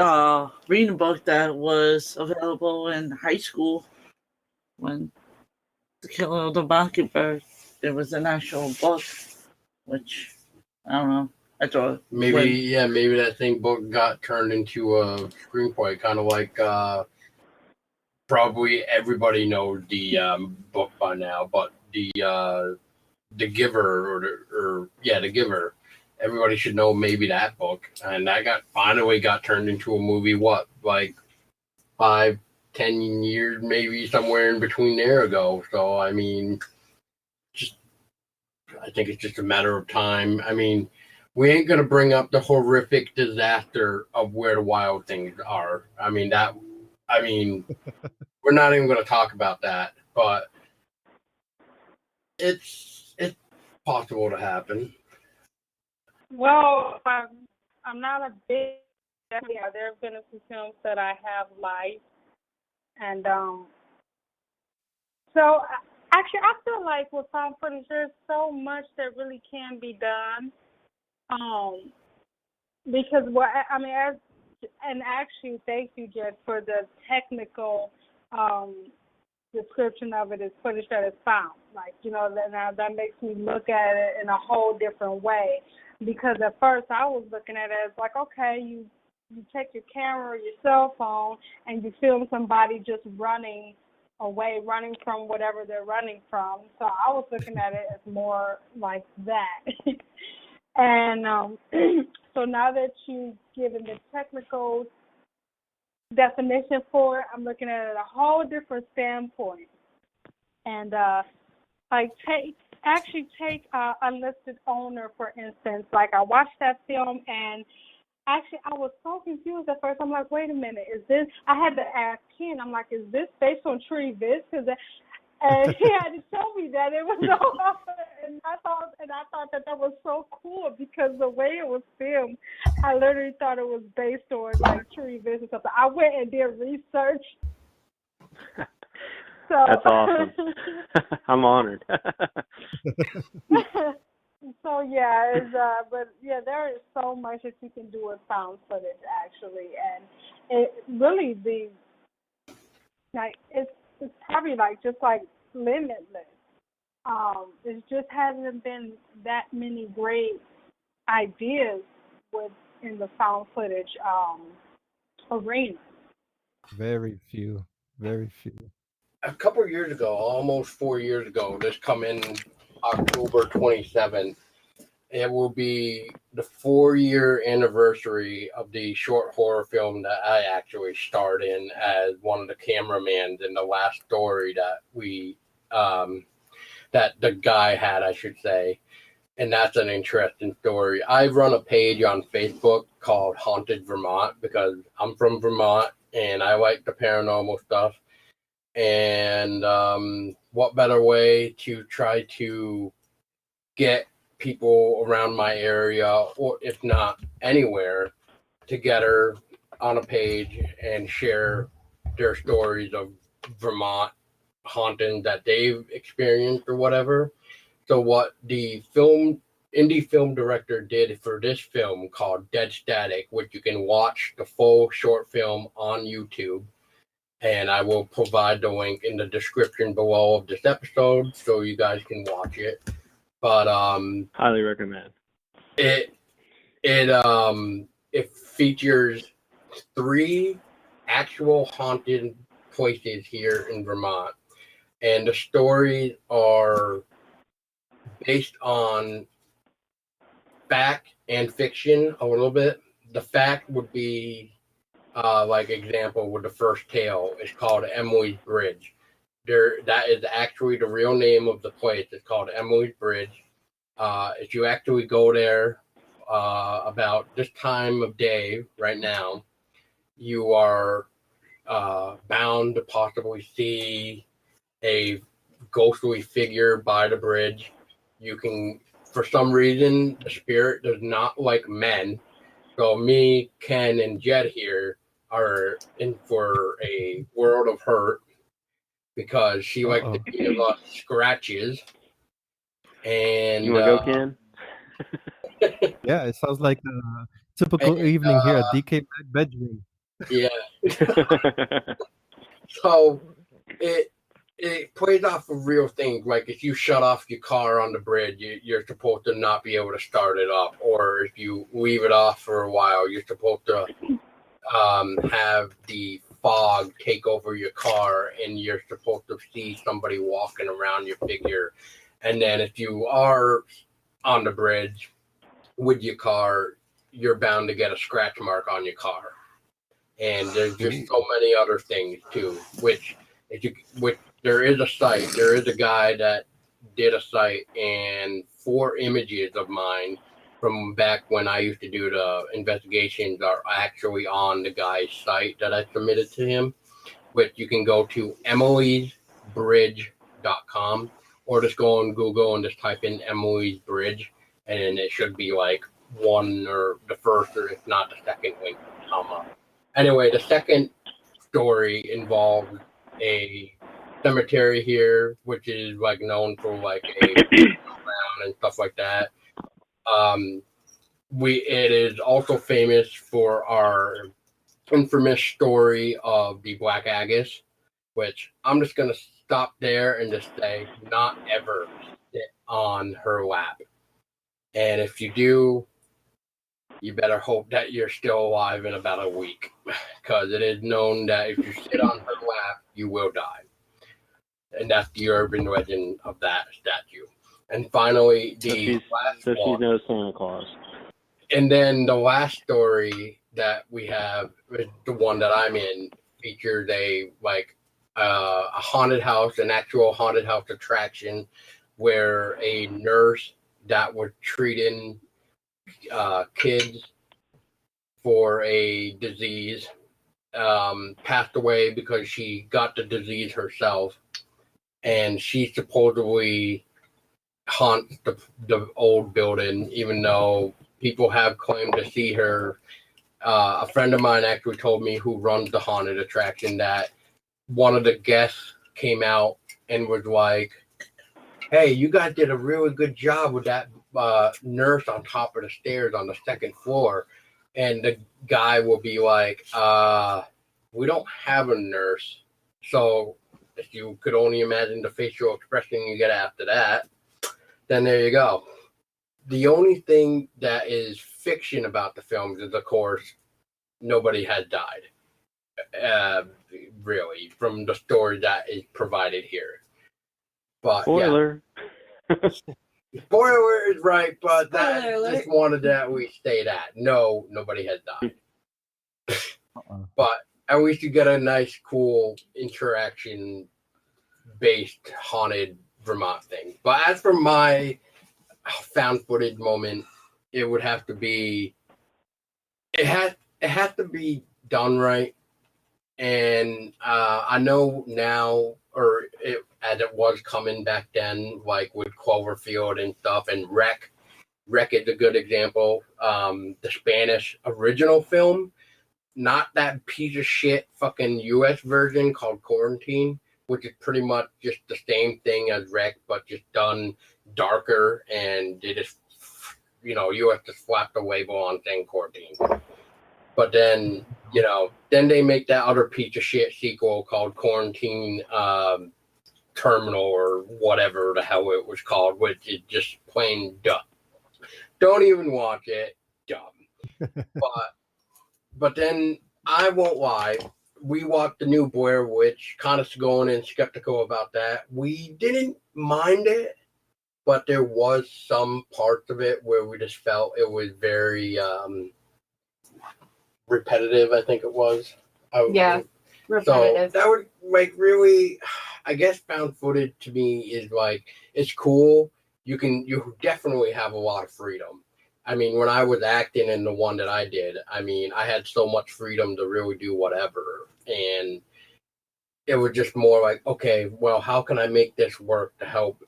reading book that was available in high school when The Killing of the Mockingbird. It was an actual book, which I don't know. I thought Maybe that same book got turned into a screenplay, kind of like probably everybody knows the book by now, but the Giver the Giver. Everybody should know maybe that book, and that finally got turned into a movie. What, like 5-10 years, maybe somewhere in between there ago. So I mean, I think it's just a matter of time. I mean, we ain't gonna bring up the horrific disaster of Where the Wild Things Are. I mean, we're not even gonna talk about that, but it's possible to happen. Well, I'm not a big. Yeah, there have been a few films that I have liked, and so actually, I feel like with found footage, there's so much that really can be done. Because and actually, thank you, Jed, for the technical description of it as footage that is found. Like, that makes me look at it in a whole different way. Because at first I was looking at it as like, okay, you take your camera or your cell phone and you film somebody just running away, running from whatever they're running from. So I was looking at it as more like that. And so now that you've given the technical definition for it, I'm looking at it a whole different standpoint. And take Unlisted Owner, for instance. Like, I watched that film, and actually I was so confused at first. I'm like, wait a minute, I had to ask Ken, I'm like, is this based on Tree Vis? And he had to show me that it was and I thought that was so cool, because the way it was filmed, I literally thought it was based on like Tree Vis or something. I went and did research. So that's awesome. I'm honored. So yeah, but yeah, there is so much that you can do with found footage actually, and it really it's probably just limitless. It just hasn't been that many great ideas in the found footage arena. Very few. A couple of years ago, almost 4 years ago, this come in October 27th, it will be the 4-year anniversary of the short horror film that I actually starred in as one of the cameramans in the last story that that the guy had, I should say. And that's an interesting story. I run a page on Facebook called Haunted Vermont because I'm from Vermont and I like the paranormal stuff. And what better way to try to get people around my area, or if not anywhere, together on a page and share their stories of Vermont haunting that they've experienced or whatever. So what the indie film director did for this film called Dead Static, which you can watch the full short film on YouTube, and I will provide the link in the description below of this episode so you guys can watch it. But highly recommend. It features 3 actual haunted places here in Vermont. And the stories are based on fact and fiction a little bit. The fact would be, like example, with the first tale is called Emily's Bridge. That is actually the real name of the place. It's called Emily's Bridge. If you actually go there about this time of day right now, you are bound to possibly see a ghostly figure by the bridge. You can, for some reason, the spirit does not like men. So me, Ken, and Jed here are in for a world of hurt because she likes to give us scratches. And you want to go, Ken? Yeah, it sounds like a typical evening here at DecayMag bedroom. Yeah. So it plays off of real things. Like if you shut off your car on the bridge, you're supposed to not be able to start it up. Or if you leave it off for a while, you're supposed to have the fog take over your car, and you're supposed to see somebody walking around your figure. And then if you are on the bridge with your car, you're bound to get a scratch mark on your car. And there's just so many other things too, which there is a site, there is a guy that did a site, and 4 images of mine from back when I used to do the investigations are actually on the guy's site that I submitted to him, which you can go to emilysbridge.com or just go on Google and just type in Emily's Bridge, and then it should be like one or the first or if not the second link to come up. Anyway, the second story involved a cemetery here, which is like known for like a ground and stuff like that. It is also famous for our infamous story of the Black Agus, which I'm just gonna stop there and just say, not ever sit on her lap. And if you do, you better hope that you're still alive in about a week, because it is known that if you sit on her lap, you will die. And that's the urban legend of that statue. And finally, she's no Santa Claus. And then the last story that we have, the one that I'm in, features a haunted house, an actual haunted house attraction, where a nurse that was treating kids for a disease passed away because she got the disease herself, and she supposedly haunts the old building, even though people have claimed to see her. A friend of mine actually told me, who runs the haunted attraction, that one of the guests came out and was like, "Hey, you guys did a really good job with that nurse on top of the stairs on the second floor." And the guy will be like, "We don't have a nurse." So if you could only imagine the facial expression you get after that, then there you go. The only thing that is fiction about the films is, of course, nobody has died. Really, from the story that is provided here. But spoiler. Yeah. Spoiler is right, but that Spoiler just wanted that we stay that. No, nobody has died. But at least you get a nice, cool interaction-based haunted Vermont thing. But as for my found footage moment, it would have to be, it has to be done right. And I know now, as it was coming back then, like with Cloverfield and stuff, and Rec is a good example. The Spanish original film, not that piece of shit fucking US version called Quarantine, which is pretty much just the same thing as Rec, but just done darker, and they just, US just slapped a label on saying Quarantine. But then, then they make that other piece of shit sequel called Quarantine Terminal or whatever the hell it was called, which is just plain dumb. Don't even watch it. Dumb. But then I won't lie. We watched the new Blair Witch, kind of going in skeptical about that. We didn't mind it, but there was some parts of it where we just felt it was very repetitive. I think it was. Yeah, repetitive. So that would like really, I guess, found footage to me is like it's cool. You definitely have a lot of freedom. I mean, when I was acting in the one that I did, I mean, I had so much freedom to really do whatever. And it was just more like, okay, well, how can I make this work to help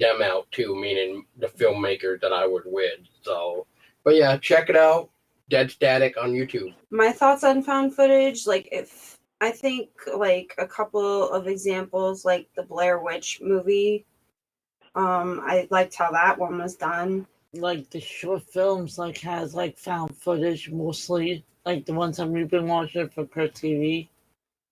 them out too, meaning the filmmakers that I was with. So, but yeah, check it out. Dead Static on YouTube. My thoughts on found footage, like if I think like a couple of examples, like the Blair Witch movie. I liked how that one was done. Like the short films, like has like found footage mostly, like the ones that we've been watching for Kurt TV.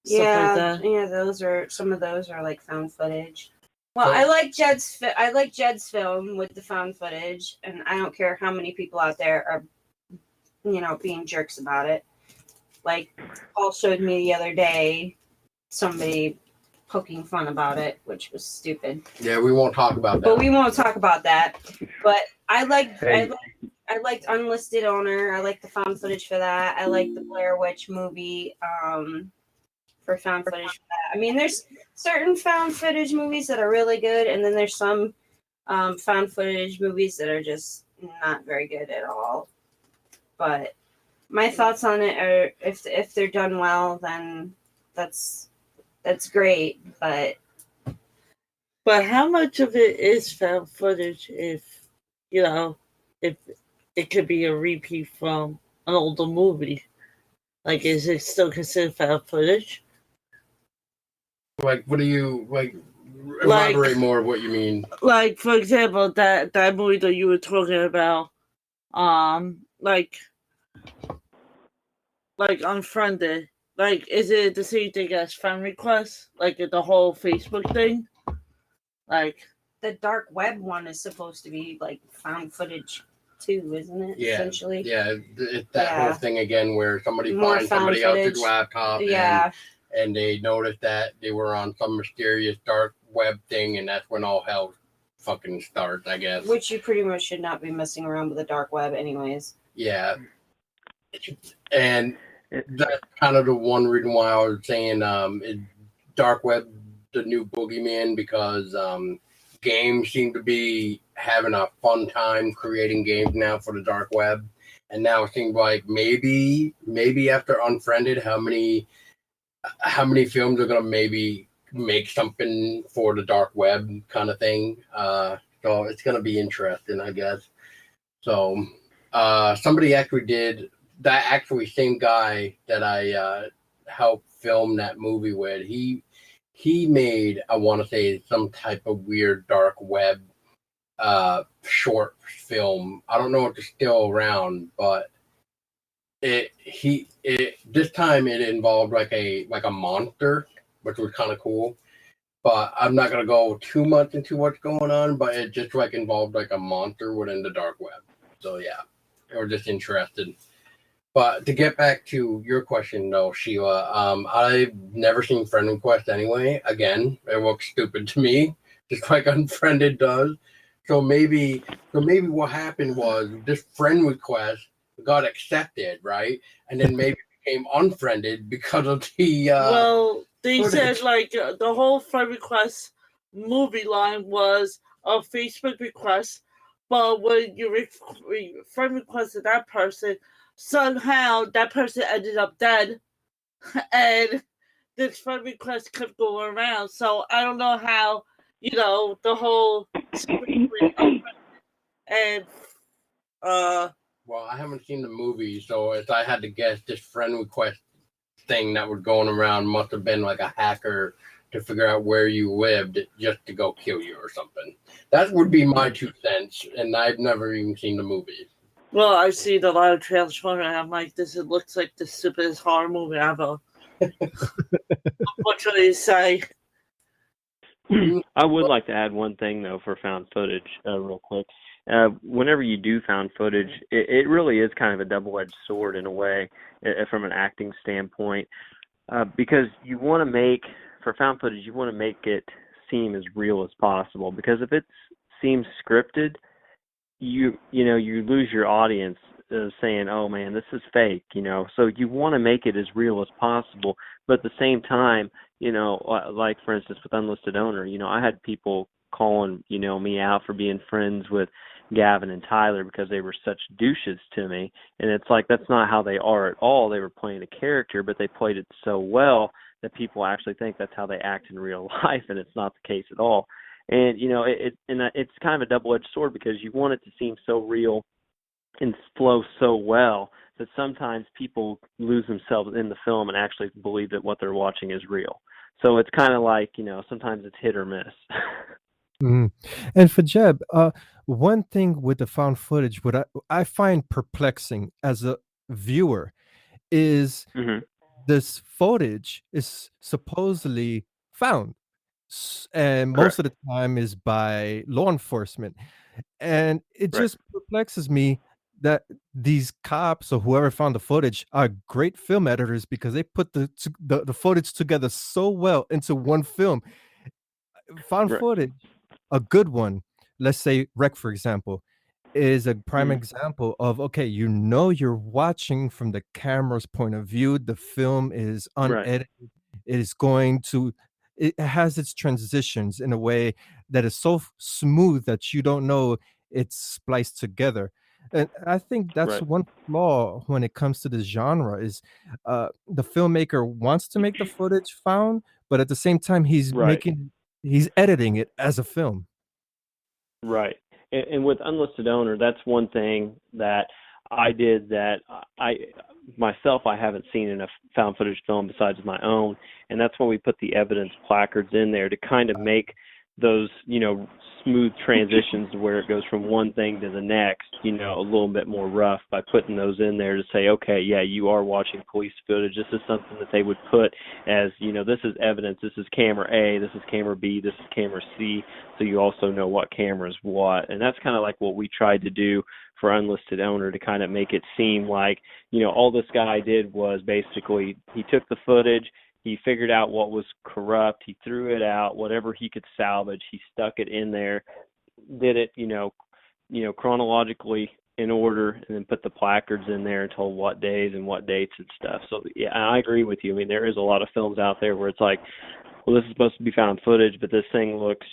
Yeah, those are some of those are like found footage. Well, I like Jed's film with the found footage, and I don't care how many people out there are, being jerks about it. Like Paul showed me the other day, somebody poking fun about it, which was stupid. Yeah, we won't talk about that. But we won't talk about that. But I liked Unlisted Owner. I like the found footage for that. I like the Blair Witch movie for found footage for that. I mean, there's certain found footage movies that are really good, and then there's some found footage movies that are just not very good at all. But my thoughts on it are, if they're done well, then that's great. But how much of it is found footage if it could be a repeat from an older movie? Like, is it still considered found footage? Like, what do you, like, elaborate more of what you mean? Like, for example, that movie that you were talking about, like Unfriended. Like, is it the same thing as friend requests? Like, the whole Facebook thing? Like, the dark web one is supposed to be like found footage too, isn't it? Yeah, essentially. Yeah, it's that whole thing again where somebody finds somebody else's laptop, and they notice that they were on some mysterious dark web thing, and that's when all hell fucking starts, I guess. Which you pretty much should not be messing around with the dark web, anyways. Yeah, and that's kind of the one reason why I was saying dark web the new boogeyman, because games seem to be having a fun time creating games now for the dark web, and now it seems like maybe after Unfriended, how many films are gonna maybe make something for the dark web kind of thing. So it's gonna be interesting, I guess. So somebody actually did that. Actually, same guy that I helped film that movie with. He made, I want to say, some type of weird dark web short film. I don't know if it's still around, but this time it involved like a monster, which was kind of cool. But I'm not gonna go too much into what's going on, but it just like involved like a monster within the dark web. So yeah, we're just interested. But to get back to your question, though, Sheila, I've never seen friend request anyway. Again, it looks stupid to me, just like Unfriended does. So maybe what happened was this friend request got accepted, right? And then maybe became unfriended because of the. They said like the whole friend request movie line was a Facebook request, but when you friend requested that person, somehow that person ended up dead, and this friend request kept going around. So I don't know how the whole and Well, I haven't seen the movie, so if I had to guess, this friend request thing that was going around must have been like a hacker to figure out where you lived just to go kill you or something. That would be my 2 cents, and I've never even seen the movie. Well, I've seen a lot of trailers for it, and I'm like, it looks like the stupidest horror movie ever. What should I say? I would like to add one thing, though, for found footage real quick. whenever you do found footage, it really is kind of a double-edged sword in a way, from an acting standpoint, because you want to make, for found footage, you want to make it seem as real as possible, because if it seems scripted, you lose your audience saying, oh man, this is fake, so you want to make it as real as possible, but at the same time, like for instance with Unlisted Owner, I had people calling me out for being friends with Gavin and Tyler because they were such douches to me, and it's like that's not how they are at all. They were playing a character, but they played it so well that people actually think that's how they act in real life, and it's not the case at all. And it's kind of a double-edged sword, because you want it to seem so real and flow so well that sometimes people lose themselves in the film and actually believe that what they're watching is real. So it's kind of like, sometimes it's hit or miss. Mhm. And for Jeb, one thing with the found footage, what I find perplexing as a viewer is hmm this footage is supposedly found, and most Correct. of the time is by law enforcement. And it Right. just perplexes me that these cops or whoever found the footage are great film editors, because they put the footage together so well into one film. Found Right. footage, a good one, let's say Rec, for example, is a prime hmm example of, okay, you're watching from the camera's point of view. The film is Right. unedited. It is going to, it has its transitions in a way that is so smooth that you don't know it's spliced together. And I think that's Right. one flaw when it comes to this genre is the filmmaker wants to make the footage found, but at the same time Right. he's editing it as a film. Right. And with Unlisted Owner, that's one thing that I did that I haven't seen in a found footage film besides my own, and that's when we put the evidence placards in there to kind of make those, smooth transitions where it goes from one thing to the next, a little bit more rough, by putting those in there to say, okay, yeah, you are watching police footage. This is something that they would put as, this is evidence. This is camera A, this is camera B, this is camera C, so you also know what camera is what. And that's kind of like what we tried to do for Unlisted Owner, to kind of make it seem like, all this guy did was basically he took the footage, he figured out what was corrupt, he threw it out, whatever he could salvage, he stuck it in there, did it, chronologically in order, and then put the placards in there and told what days and what dates and stuff. So yeah, I agree with you. I mean, there is a lot of films out there where it's like, well, this is supposed to be found footage, but this thing looks,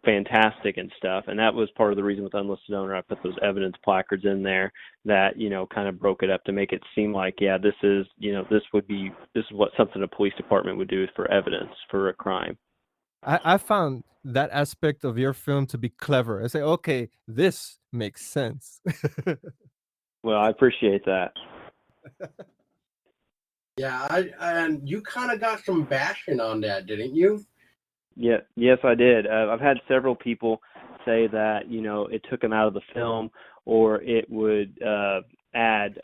fantastic and stuff. And that was part of the reason with Unlisted Owner, I put those evidence placards in there that, kind of broke it up to make it seem like, yeah, this is what something a police department would do for evidence for a crime. I found that aspect of your film to be clever. I say, okay, this makes sense. Well, I appreciate that. Yeah, and you kind of got some bashing on that, didn't you? Yeah, yes, I did. I've had several people say that, it took them out of the film, or it would add,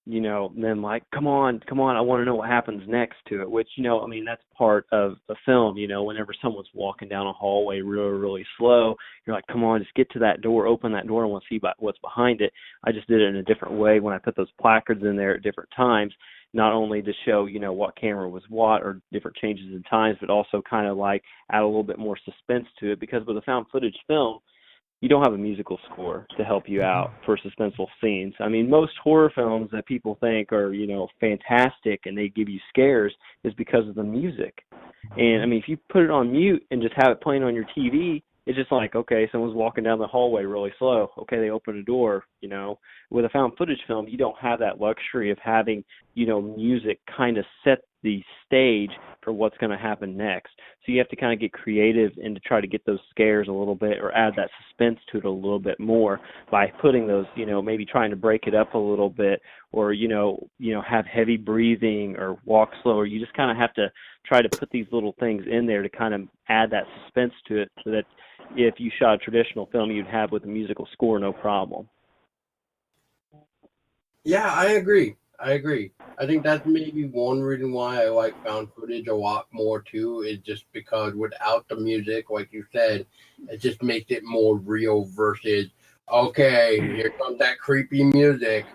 them like, come on, I want to know what happens next to it, which, that's part of the film. Whenever someone's walking down a hallway really, really slow, you're like, come on, just get to that door, open that door, I want to see what's behind it. I just did it in a different way when I put those placards in there at different times, not only to show, what camera was what, or different changes in times, but also kind of like add a little bit more suspense to it, because with a found footage film, you don't have a musical score to help you out for suspenseful scenes. I mean, most horror films that people think are, fantastic and they give you scares is because of the music. And I mean, if you put it on mute and just have it playing on your TV, it's just like, okay, someone's walking down the hallway really slow. Okay, they open a door, With a found footage film, you don't have that luxury of having, music kind of set the stage for what's going to happen next. So you have to kind of get creative and to try to get those scares a little bit, or add that suspense to it a little bit more by putting those, maybe trying to break it up a little bit, or, have heavy breathing or walk slower. You just kind of have to try to put these little things in there to kind of add that suspense to it, so that if you shot a traditional film, you'd have with a musical score, no problem. Yeah, I agree. I agree. I think that's maybe one reason why I like found footage a lot more too, is just because without the music, like you said, it just makes it more real versus, okay, here comes that creepy music.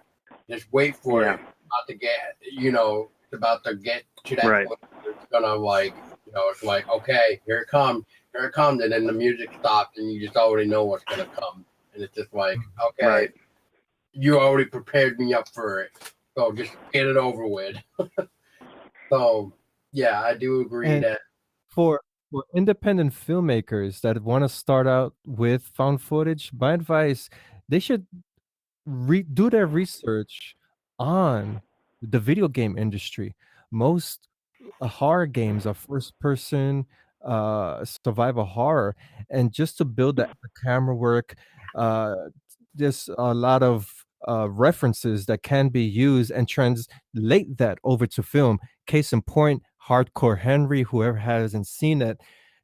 Just wait for it. It's about to get, it's about to get to that Right. point. It's gonna it's like, okay, here it comes, and then the music stops, and you just already know what's gonna come, and it's just like, okay, Right. you already prepared me up for it. So just get it over with. So yeah, I do agree And that for independent filmmakers that want to start out with found footage, my advice, they should do their research on the video game industry. Most horror games are first person survival horror, and just to build the camera work, uh there's a lot of references that can be used and translate that over to film. Case in point, Hardcore Henry, whoever hasn't seen it,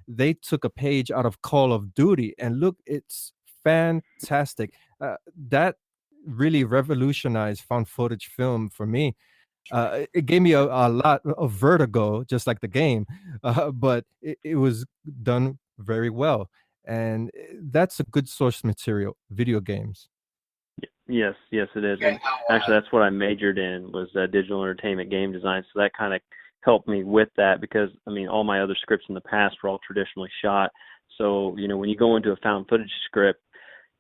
they took a page out of Call of Duty, and look, it's fantastic. That really revolutionized found footage film for me. It gave me a lot of vertigo, just like the game, but it was done very well. And that's a good source material, video games. Yes, it is. okay, And actually, that's what I majored in, was digital entertainment game design. So that kind of helped me with that, because I mean, all my other scripts in the past were all traditionally shot. So when you go into a found footage script,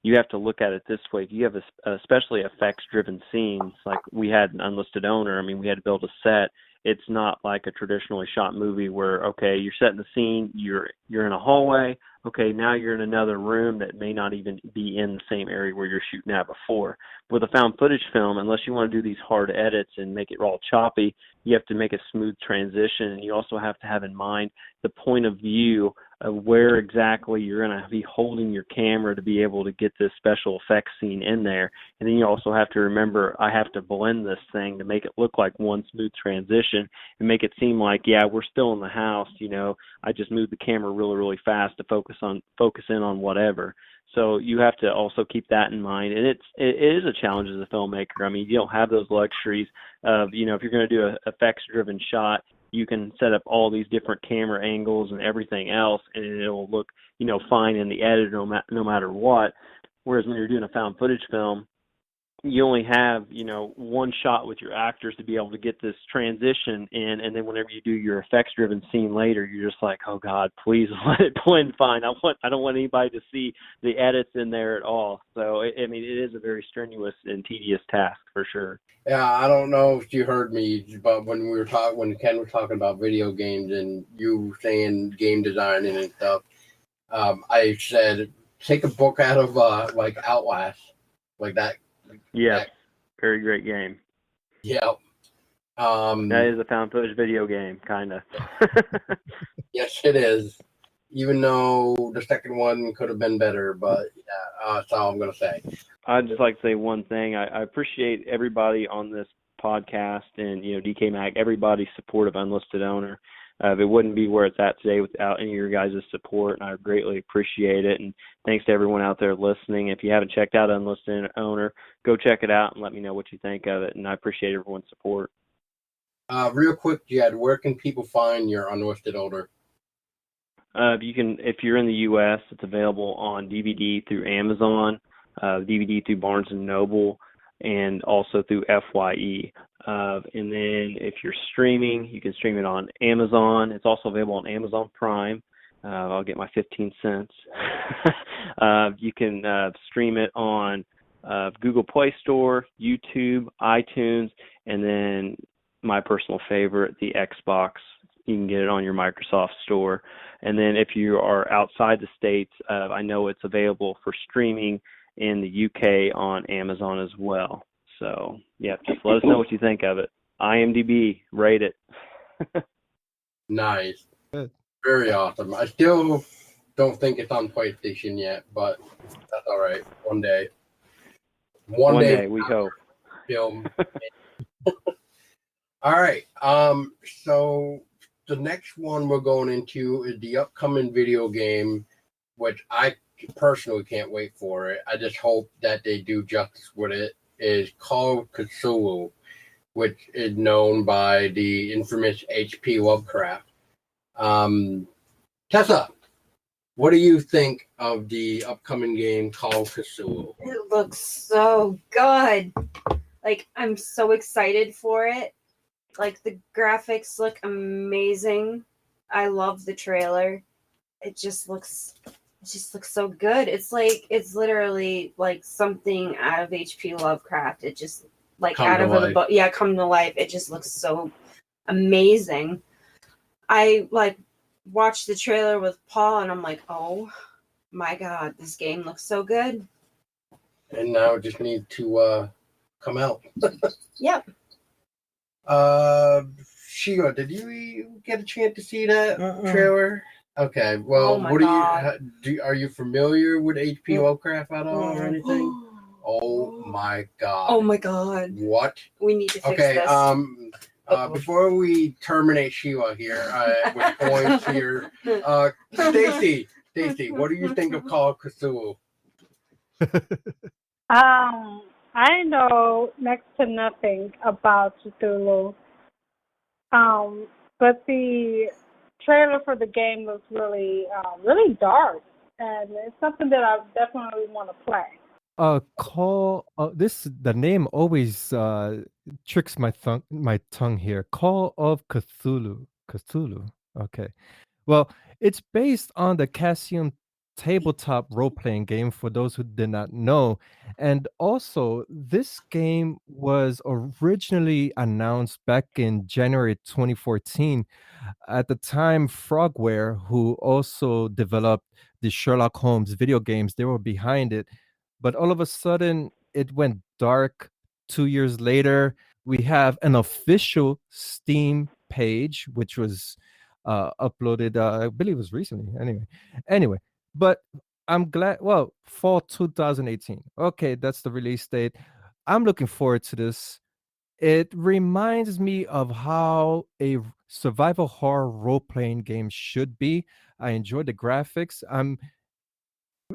you have to look at it this way. If you have especially effects-driven scenes, like we had an Unlisted Owner, I mean, we had to build a set. It's not like a traditionally shot movie where, okay, you're setting the scene, you're in a hallway, okay, now you're in another room that may not even be in the same area where you're shooting at before. With a found footage film, unless you want to do these hard edits and make it all choppy, you have to make a smooth transition, and you also have to have in mind the point of view of where exactly you're going to be holding your camera to be able to get this special effects scene in there. And then you also have to remember, I have to blend this thing to make it look like one smooth transition and make it seem like, yeah, we're still in the house. I just moved the camera really, really fast to focus in on whatever. So you have to also keep that in mind. And it is a challenge as a filmmaker. I mean, you don't have those luxuries of, if you're going to do an effects-driven shot, you can set up all these different camera angles and everything else, and it'll look, fine in the edit no matter what. Whereas when you're doing a found footage film, you only have, one shot with your actors to be able to get this transition in, and then whenever you do your effects-driven scene later, you're just like, oh God, please let it blend fine. I don't want anybody to see the edits in there at all. So, it is a very strenuous and tedious task for sure. yeah, I don't know if you heard me, but when Ken was talking about video games and you saying game designing and stuff, I said take a book out of like Outlast, like that. Yeah, very great game. Yeah. That is a found footage video game, kind of. Yes, it is. Even though the second one could have been better, but yeah, that's all I'm gonna say. I'd just like to say one thing. I appreciate everybody on this podcast and DecayMag, everybody's support of Unlisted Owner. It wouldn't be where it's at today without any of your guys' support, and I greatly appreciate it. And thanks to everyone out there listening. If you haven't checked out Unlisted Owner, go check it out and let me know what you think of it. And I appreciate everyone's support. Real quick, Jed, where can people find your Unlisted Owner? If you're in the U.S., it's available on DVD through Amazon, DVD through Barnes & Noble, and also through FYE. And then if you're streaming, you can stream it on Amazon. It's also available on Amazon Prime. I'll get my 15 cents. You can stream it on Google Play Store, YouTube, iTunes, and then my personal favorite, the Xbox. You can get it on your Microsoft Store. And then if you are outside the States, I know it's available for streaming in the UK on Amazon as well. So, yeah, just let us know what you think of it. IMDb, rate it. Nice. Good. Very awesome. I still don't think it's on PlayStation yet, but that's all right. One day. One day we hope. Film. All right. So the next one we're going into is the upcoming video game, which I personally can't wait for it. I just hope that they do justice with it. Is Call of Chthulu, which is known by the infamous H.P. Lovecraft. Tessa, what do you think of the upcoming game Call of Chthulu? It looks so good. Like, I'm so excited for it. Like, the graphics look amazing. I love the trailer. It just looks so good. It's literally like something out of H.P. Lovecraft. It just like Come out to of the life. book. Yeah, come to life. It just looks so amazing. I like watched the trailer with Paul and I'm like, oh my god, this game looks so good. And now it just needs to come out. Yep. Sheila, did you get a chance to see that Uh-uh. trailer? Okay, well, Oh my what God. are you familiar with H.P. Lovecraft at all or anything? Oh my god. Oh my god. What? We need to fix Okay, this. before we terminate Sheila here with points here, Stacy, what do you think of Call of Chthulu? I know next to nothing about Cthulhu. But the trailer for the game looks really, really dark, and it's something that I definitely want to play. The name always tricks my tongue here. Call of Cthulhu. Okay. Well, it's based on the Cassium tabletop role-playing game for those who did not know. And also, this game was originally announced back in January 2014. At the time, Frogware, who also developed the Sherlock Holmes video games, they were behind it. But all of a sudden, it went dark. 2 years later, we have an official Steam page, which was uploaded, I believe it was recently. Anyway, but I'm glad. Well, fall 2018. Okay, that's the release date. I'm looking forward to this. It reminds me of how a survival horror role-playing game should be. I enjoy the graphics. I'm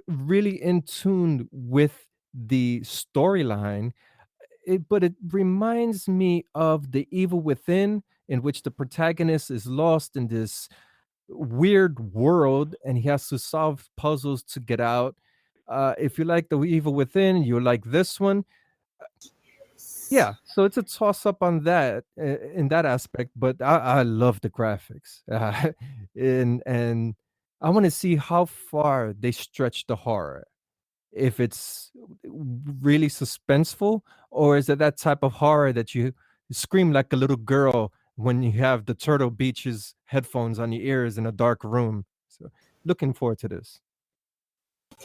really in tune with the storyline, but it reminds me of The Evil Within, in which the protagonist is lost in this weird world and he has to solve puzzles to get out. If you like The Evil Within, you like this one. Yeah, so it's a toss up on that in that aspect, but I love the graphics, and I want to see how far they stretch the horror. If it's really suspenseful, or is it that type of horror that you scream like a little girl when you have the Turtle Beaches headphones on your ears in a dark room? So, looking forward to this.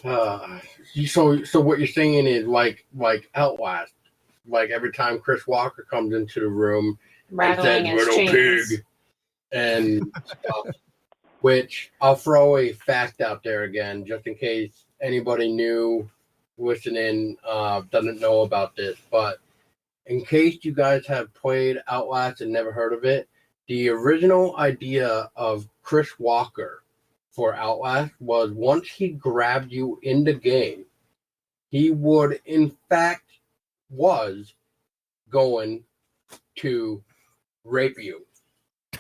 So what you're saying is like Outlast. Like every time Chris Walker comes into the room Rattling and his says "little chains. pig" and stuff, which I'll throw a fact out there again, just in case anybody new listening doesn't know about this. But in case you guys have played Outlast and never heard of it, the original idea of Chris Walker for Outlast was once he grabbed you in the game, he would in fact was going to rape you.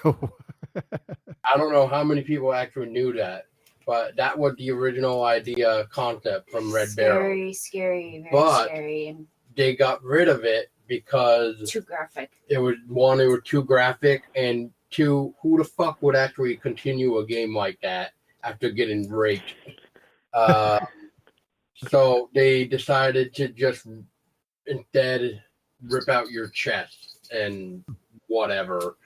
I don't know how many people actually knew that, but that was the original idea concept from Red Barrel. Very scary, But scary, and they got rid of it because too graphic. it was too graphic, and two, who the fuck would actually continue a game like that after getting raped? So they decided to just instead rip out your chest and whatever.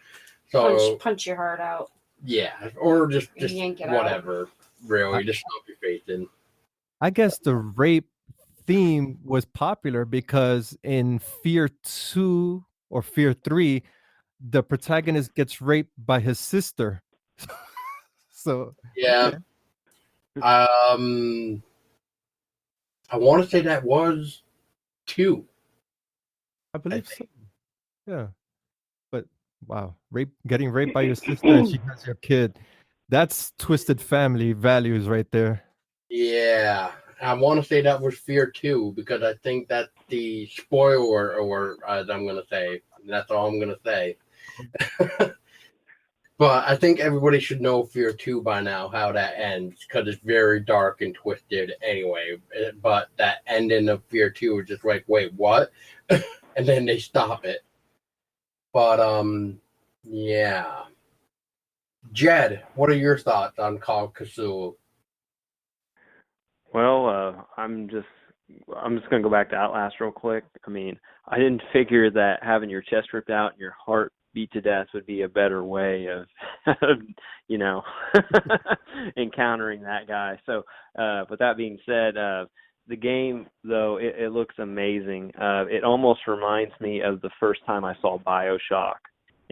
So punch your heart out. Yeah, or just yank it whatever. Really, just stop your face in. I guess the rape theme was popular because in Fear 2 or Fear 3, the protagonist gets raped by his sister. So yeah. Okay. I want to say that was 2. I believe so. Yeah. But wow, getting raped by your sister and she has your kid. That's twisted family values right there. Yeah. I want to say that was Fear 2 because I think that's the spoiler, or as I'm going to say, That's all I'm gonna say. But I think everybody should know Fear 2 by now, how that ends, because it's very dark and twisted anyway. But that ending of Fear 2 is just like, wait, what? And then they stop it. But, yeah. Jed, what are your thoughts on Call of Chthulu? Well, I'm just gonna go back to Outlast real quick. I mean, I didn't figure that having your chest ripped out and your heart beat to death would be a better way of, you know, encountering that guy. So, with that being said, the game though it looks amazing. It almost reminds me of the first time I saw BioShock.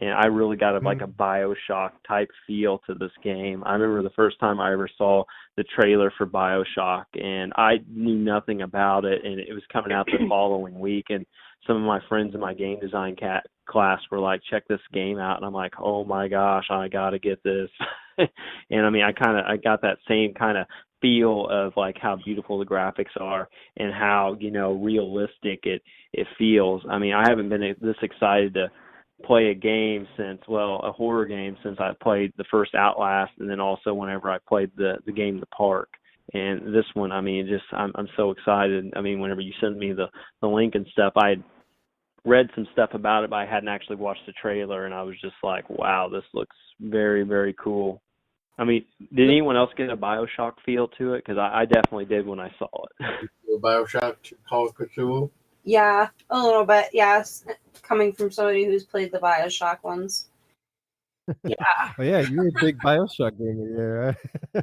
And I really got like a BioShock type feel to this game. I remember the first time I ever saw the trailer for BioShock, and I knew nothing about it, and it was coming out the following week. And some of my friends in my game design class were like, check this game out. And I'm like, oh my gosh, I got to get this. And I mean, I got that same kind of feel of like how beautiful the graphics are and how, you know, realistic it feels. I mean, I haven't been this excited to play a game since, well, a horror game since I played the first Outlast, and then also whenever I played the game The Park. And this one, I mean, just I'm so excited. I mean, whenever you sent me the link and stuff, I had read some stuff about it, but I hadn't actually watched the trailer, and I was just like, wow, this looks very, very cool. I mean, did anyone else get a BioShock feel to it? Because I definitely did when I saw it. BioShock Call of Chthulu? Yeah, a little bit, yes. Coming from somebody who's played the BioShock ones. Yeah. Oh yeah, you're a big BioShock gamer, yeah.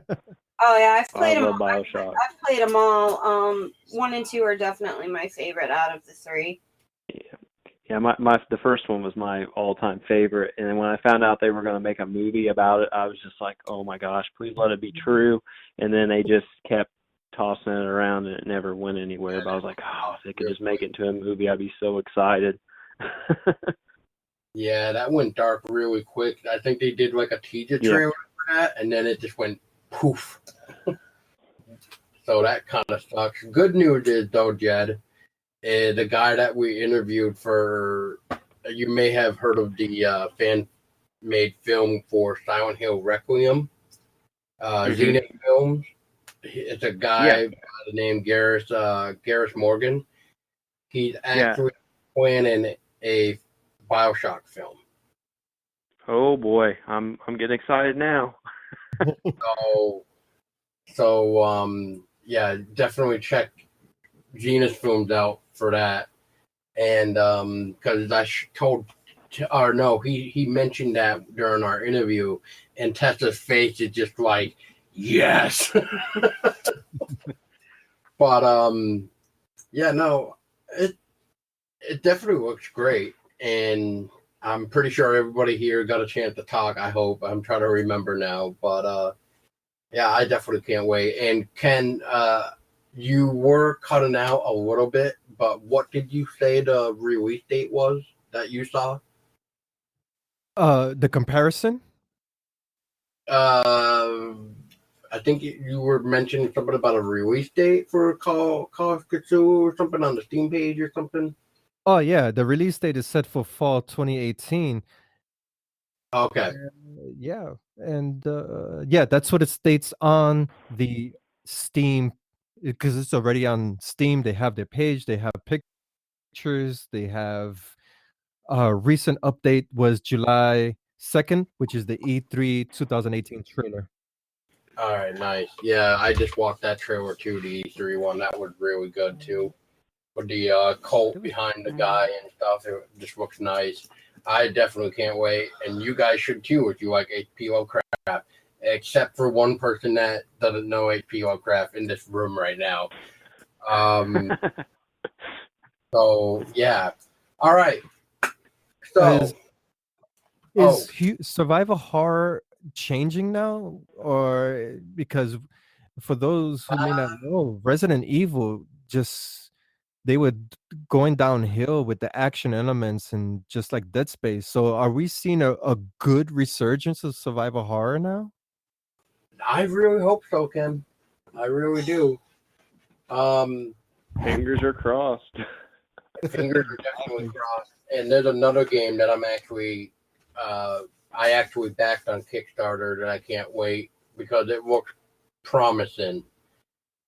Oh yeah, I've played I them. love BioShock. I've played them all. 1 and 2 are definitely my favorite out of the 3. Yeah, the first one was my all-time favorite, and then when I found out they were going to make a movie about it, I was just like, oh my gosh, please let it be true. And then they just kept tossing it around, and it never went anywhere. But I was like, oh, if they could just make it into a movie, I'd be so excited. Yeah, that went dark really quick. I think they did like a teaser trailer for that, and then it just went poof. So that kind of sucks. Good news is, though, Jed, the guy that we interviewed for, you may have heard of the fan-made film for Silent Hill Requiem, Zenith Films. It's a guy by the name Garrus Morgan. He's actually planning a BioShock film. Oh boy, I'm getting excited now. So yeah, definitely check Gina's films out for that. And because he mentioned that during our interview, and Tessa's face is just like, yes. But yeah, no, it definitely looks great, and I'm pretty sure everybody here got a chance to talk. I hope. I'm trying to remember now, but yeah, I definitely can't wait. And Ken, you were cutting out a little bit, but what did you say the release date was that you saw? The comparison? I think you were mentioning something about a release date for Call of Chthulu or something on the Steam page or something. Oh yeah, the release date is set for fall 2018. Okay. Yeah, and yeah, that's what it states on the Steam, because it's already on Steam. They have their page, they have pictures, they have recent update was July 2nd, which is the E3 2018 trailer. All right, nice. Yeah, I just watched that trailer too, the E3 one. That was really good too. With the cult behind the guy and stuff, it just looks nice. I definitely can't wait, and you guys should too if you like HP Lovecraft. Except for one person that doesn't know HP Lovecraft in this room right now. So yeah, all right. So is survival horror changing now, or because for those who may not know, Resident Evil just they were going downhill with the action elements and just like Dead Space. So are we seeing a good resurgence of survival horror now? I really hope so, Ken. I really do. Fingers are crossed. Fingers are definitely crossed. and there's another game that I actually backed on Kickstarter that I can't wait because it looks promising,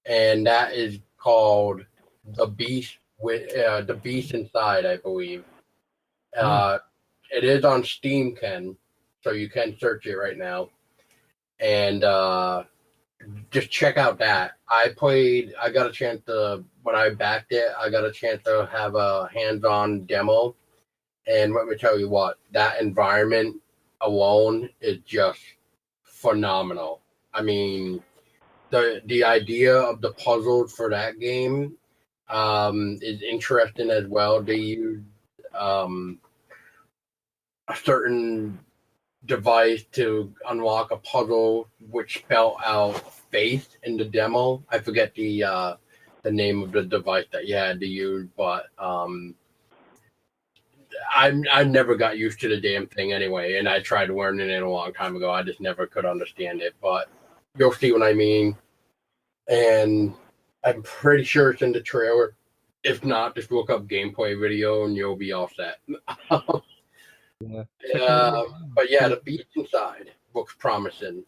and that is called The Beast with The Beast Inside, I believe. It is on Steam, Ken, so you can search it right now, and just check out that. I got a chance to, when I backed it, I got a chance to have a hands-on demo, and let me tell you what, that environment alone is just phenomenal. I mean, the idea of the puzzles for that game is interesting as well. They use a certain device to unlock a puzzle which spell out faith in the demo. I forget the name of the device that you had to use, but I never got used to the damn thing anyway, and I tried learning it a long time ago. I just never could understand it, but you'll see what I mean. And I'm pretty sure it's in the trailer. If not, just look up gameplay video and you'll be all set. But yeah, The Beast Inside looks promising,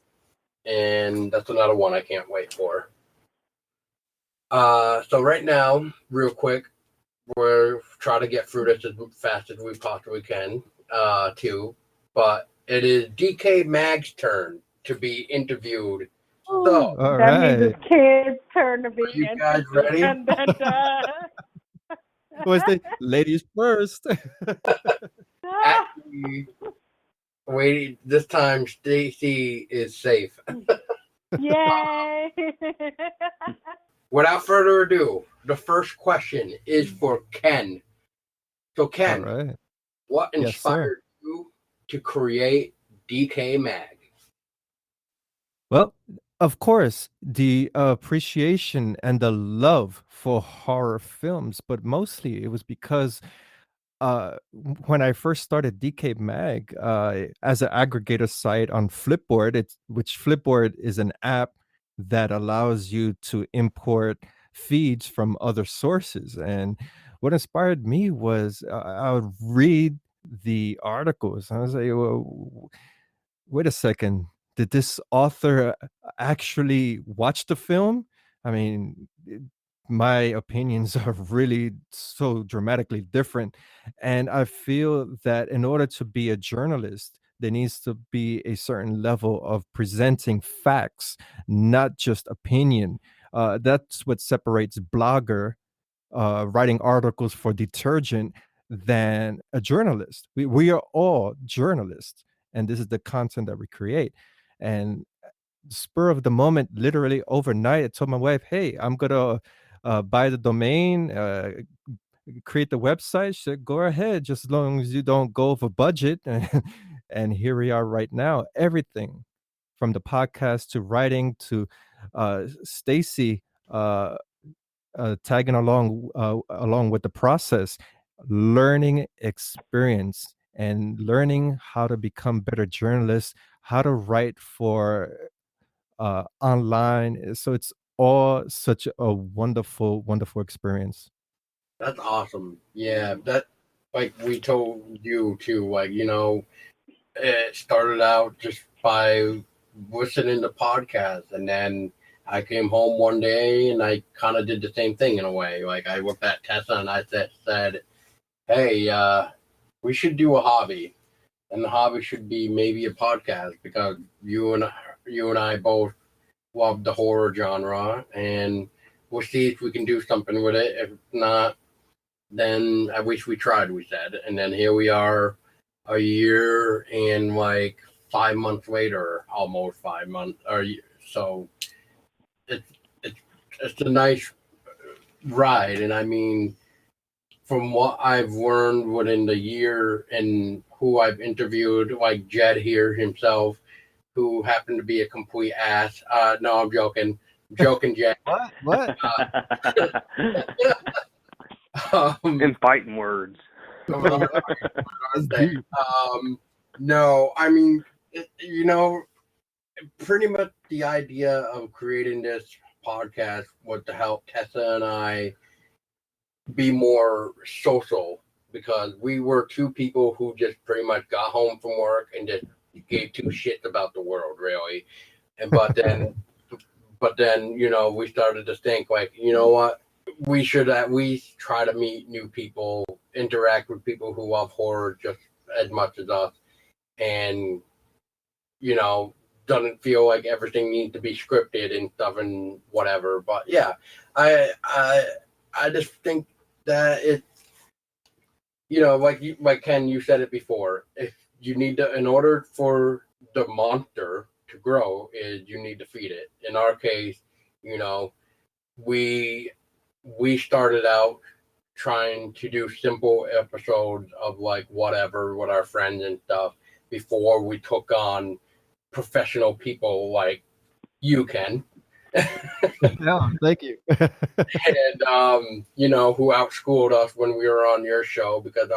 and that's another one I can't wait for. So right now, real quick, we're trying to get through this as fast as we possibly can, too. But it is DecayMag's turn to be interviewed. So All that right. means it's kids' turn to be you guys ready? Dun, dun, dun. Was the ladies first? Actually, wait, this time Stacy is safe. Yay! Without further ado, the first question is for Ken. So, Ken, All right. what Yes, sir. inspired you to create DecayMag? Well, of course, the appreciation and the love for horror films, but mostly it was because when I first started DecayMag as an aggregator site on Flipboard, which Flipboard is an app that allows you to import feeds from other sources. And what inspired me was I would read the articles. And I was like, well, wait a second. Did this author actually watch the film? I mean, my opinions are really so dramatically different. And I feel that in order to be a journalist, there needs to be a certain level of presenting facts, not just opinion. That's what separates blogger writing articles for detergent than a journalist. We are all journalists, and this is the content that we create. And spur of the moment, literally overnight, I told my wife, "Hey, I'm gonna buy the domain, create the website." She said, "Go ahead, just as long as you don't go over budget." And here we are right now. Everything from the podcast to writing to Stacy tagging along with the process, learning experience and learning how to become better journalists, how to write for online. So it's all such a wonderful, wonderful experience. That's awesome. Yeah, that, like we told you too, like, it started out just by listening to podcasts, and then I came home one day and I kind of did the same thing in a way. Like, I looked at Tessa and I said, hey, we should do a hobby, and the hobby should be maybe a podcast, because you and I both love the horror genre, and we'll see if we can do something with it. If not, then I wish we tried, we said. And then here we are a year and like 5 months later, almost 5 months. So it's a nice ride. And I mean, from what I've learned within the year and who I've interviewed, like Jed here himself, who happened to be a complete ass. No, I'm joking. I'm joking, Jed. What? In fighting words. No, I mean, pretty much the idea of creating this podcast was to help Tessa and I be more social because we were two people who just pretty much got home from work and just gave two shits about the world, really. And but then we started to think like, you know what, we should at least try to meet new people, interact with people who love horror just as much as us, and doesn't feel like everything needs to be scripted and stuff and whatever. But yeah, I just think that it's like Ken, you said it before. If you need to, in order for the monster to grow, is you need to feed it. In our case, we started out trying to do simple episodes of like whatever with our friends and stuff before we took on professional people like you, Ken. Yeah, thank you. And who outschooled us when we were on your show, because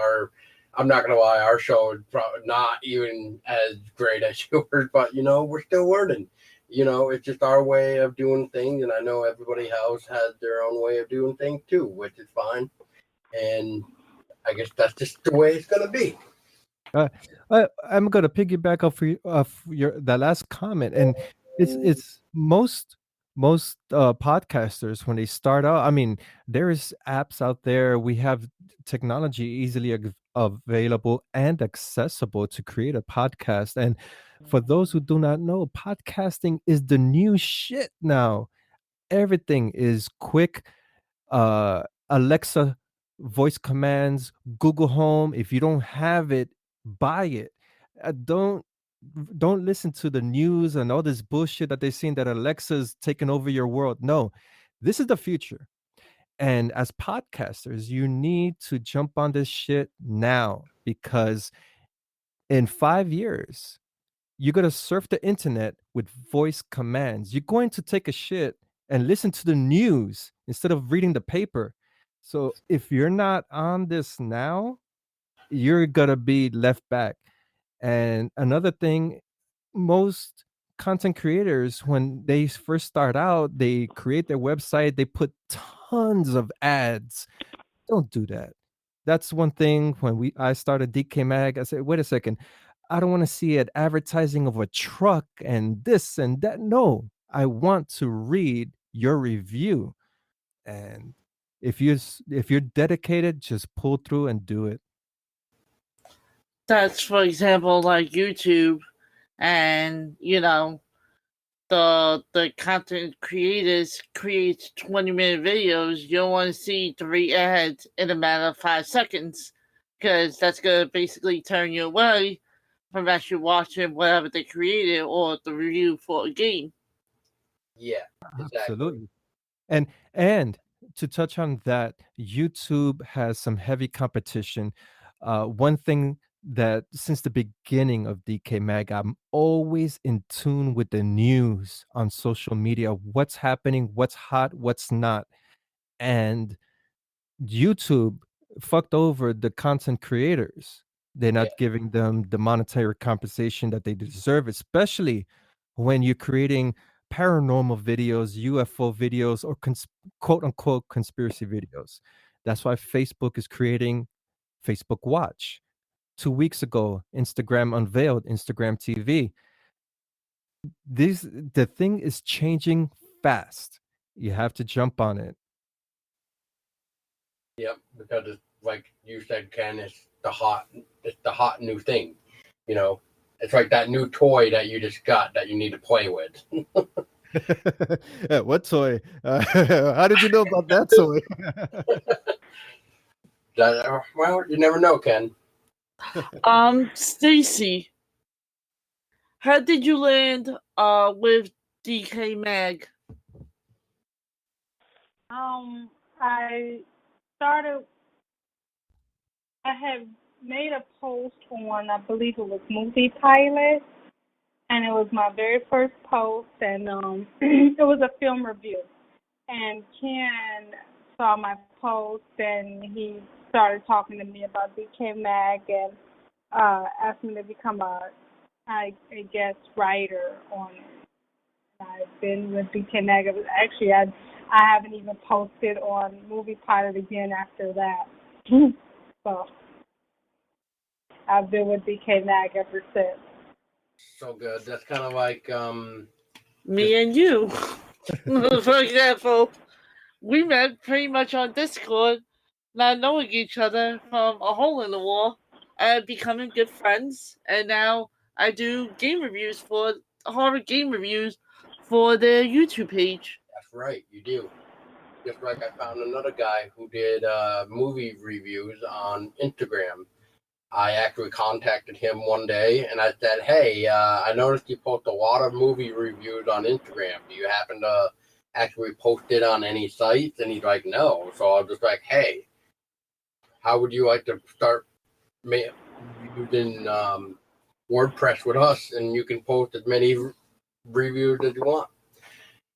I'm not gonna lie, our show is probably not even as great as yours, but we're still learning. It's just our way of doing things, and I know everybody else has their own way of doing things too, which is fine. And I guess that's just the way it's gonna be. I'm gonna piggyback off your that last comment, and it's most podcasters when they start out. I mean, there's apps out there. We have technology easily available and accessible to create a podcast. And for those who do not know, podcasting is the new shit now. Everything is quick. Alexa voice commands, Google Home. If you don't have it, buy it. Don't listen to the news and all this bullshit that they're saying that Alexa's taking over your world. No, this is the future. And as podcasters, you need to jump on this shit now, because in 5 years, you're going to surf the internet with voice commands. You're going to take a shit and listen to the news instead of reading the paper. So if you're not on this now, you're going to be left back. And another thing, most content creators, when they first start out, they create their website, they put tons of ads. Don't do that. That's one thing. When I started DecayMag, I said, wait a second, I don't want to see an advertising of a truck and this and that. No, I want to read your review. And if you're dedicated, just pull through and do it. That's, for example, like YouTube, and the content creators create 20-minute videos. You don't want to see 3 ads in a matter of 5 seconds, because that's going to basically turn you away from actually watching whatever they created or the review for a game. Yeah, exactly. Absolutely. And to touch on that, YouTube has some heavy competition. One thing that since the beginning of DecayMag, I'm always in tune with the news on social media, what's happening, what's hot, what's not. And YouTube fucked over the content creators. They're not giving them the monetary compensation that they deserve, especially when you're creating paranormal videos, UFO videos, or quote unquote conspiracy videos. That's why Facebook is creating Facebook Watch. 2 weeks ago, Instagram unveiled Instagram TV. The thing is changing fast. You have to jump on it. Yep, because it's like you said, Ken, it's the hot new thing. It's like that new toy that you just got that you need to play with. What toy? How did you know about that toy? Well, you never know, Ken. Stacy, how did you land with DecayMag? I had made a post on, I believe it was Movie Pilot, and it was my very first post, and it was a film review. And Ken saw my post, and he started talking to me about DecayMag and asked me to become a guest writer on it. I've been with DecayMag. Actually, I haven't even posted on Movie Pilot again after that. So I've been with DecayMag ever since. So good. That's kind of like Me and you. For example, we met pretty much on Discord, not knowing each other from a hole in the wall, and becoming good friends. And now I do game reviews for horror game reviews for their YouTube page. that's right, you do. Just like I found another guy who did movie reviews on Instagram. I actually contacted him one day and I said, "Hey, I noticed you post a lot of movie reviews on Instagram. Do you happen to actually post it on any sites?" And he's like, "No." So I was just like, "Hey, how would you like to start using WordPress with us, and you can post as many reviews as you want?"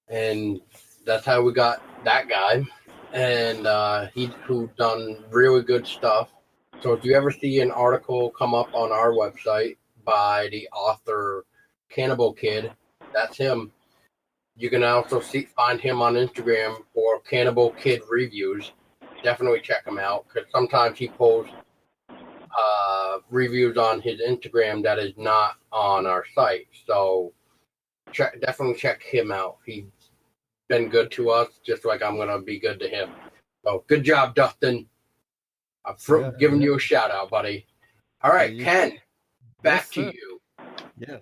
And that's how we got that guy, and who done really good stuff. So if you ever see an article come up on our website by the author Cannibal Kid, that's him. You can also find him on Instagram for Cannibal Kid Reviews. Definitely check him out, because sometimes he posts reviews on his Instagram that is not on our site. So definitely check him out. He's been good to us, just like I'm going to be good to him. So good job, Dustin. I'm giving you a shout out, buddy. All right, Ken, back to you. Yes.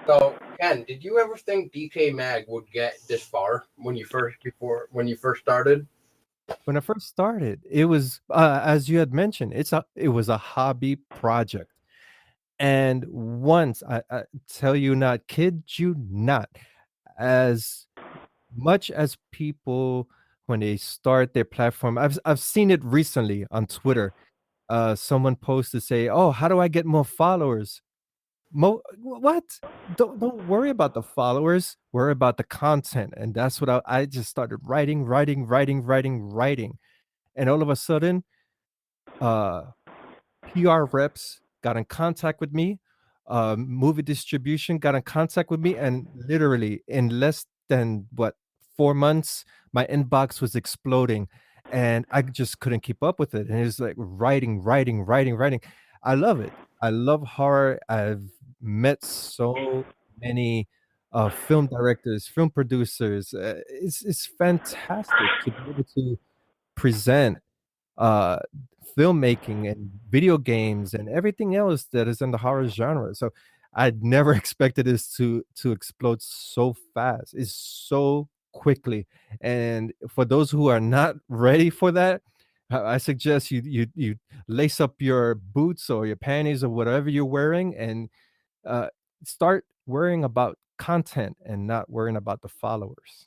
So, Ken, did you ever think DecayMag would get this far when you first started? When I first started, it was as you had mentioned, it was a hobby project. And once I tell you not, kid you not, as much as people when they start their platform, I've seen it recently on Twitter. Someone posted say, "Oh, how do I get more followers?" What? Don't worry about the followers. Worry about the content, and that's what I just started writing, and all of a sudden, uh, PR reps got in contact with me. Movie distribution got in contact with me, and literally in less than 4 months, my inbox was exploding, and I just couldn't keep up with it. And it was like writing. I love it. I love horror. I've met so many film directors, film producers. It's fantastic to be able to present uh filmmaking and video games and everything else that is in the horror genre. So I'd never expected this to explode so fast. It's so quickly. And for those who are not ready for that, I suggest you lace up your boots or your panties or whatever you're wearing, and uh start worrying about content and not worrying about the followers.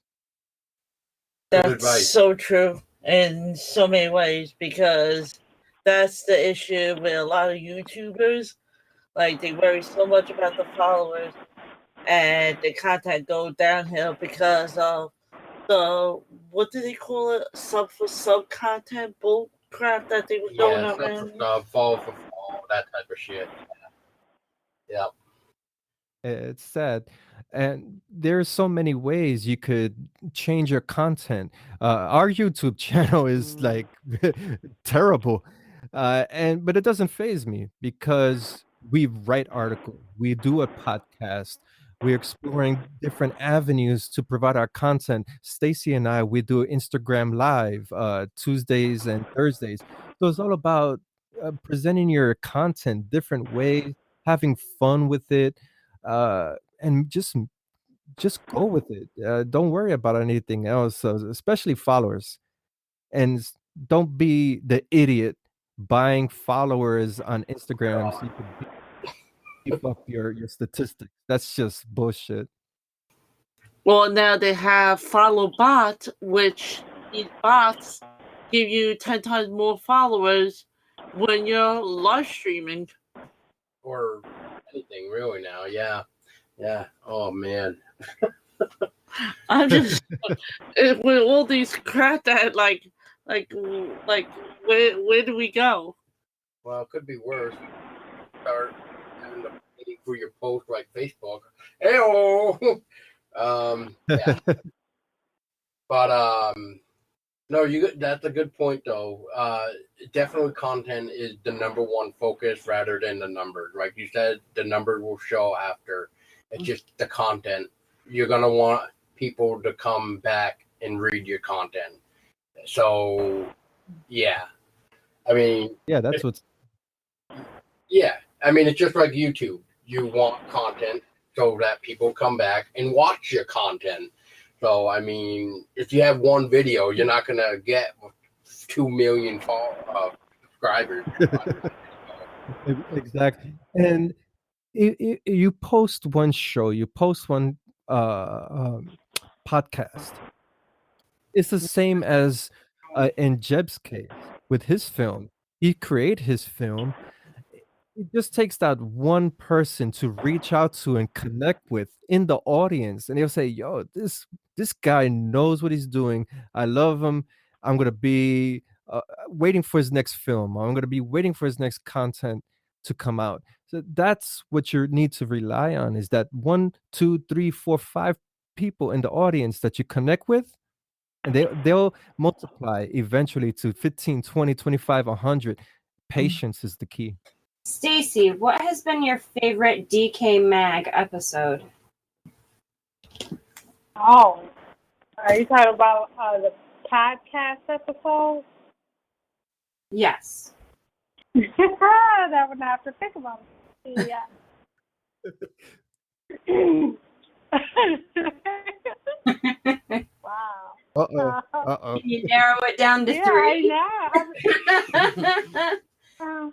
Good That's advice. so true in so many ways, because that's the issue with a lot of YouTubers. Like, they worry so much about the followers, and the content go downhill because of the, what do they call it, sub for sub content bull crap that they were going Yeah, around. fall for fall, that type of shit. Yeah. It's sad. And there's so many ways you could change your content. Our YouTube channel is like terrible. But it doesn't phase me because we write articles, we do a podcast, we're exploring different avenues to provide our content. Stacy and I, we do Instagram Live Tuesdays and Thursdays. So it's all about presenting your content different ways, having fun with it, and just go with it. Don't worry about anything else, especially followers. And don't be the idiot buying followers on Instagram so you can beef up your statistics. That's just bullshit. Well, now they have follow bot, which these bots give you 10 times more followers when you're live streaming. Or anything really now. Yeah. Oh man. I'm just with all these crap that where do we go? Well, it could be worse. Start having to pay for your post like Facebook. Heyo. Yeah. But No, that's a good point though. Definitely content is the number one focus rather than the numbers. Like you said, the numbers will show after. It's just the content. You're gonna want people to come back and read your content. So, yeah. I mean, Yeah, that's what's yeah. I mean, it's just like YouTube. You want content so that people come back and watch your content. So, I mean, if you have one video, you're not going to get 2 million subscribers. exactly. And you post one show, you post one podcast. It's the same as in Jeb's case with his film. He create his film. It just takes that one person to reach out to and connect with in the audience, and they'll say, "Yo, this guy knows what he's doing. I love him. I'm gonna be waiting for his next film. I'm gonna be waiting for his next content to come out." So that's what you need to rely on: is that 1, 2, 3, 4, 5 people in the audience that you connect with, and they'll multiply eventually to 15, 20, 25, 100. Patience is the key. Stacy, what has been your favorite DecayMag episode? Oh, are you talking about the podcast episode? Yes. That would have to think about it. Yeah. Wow. Uh-oh. Can you narrow it down to Yeah, 3? I know.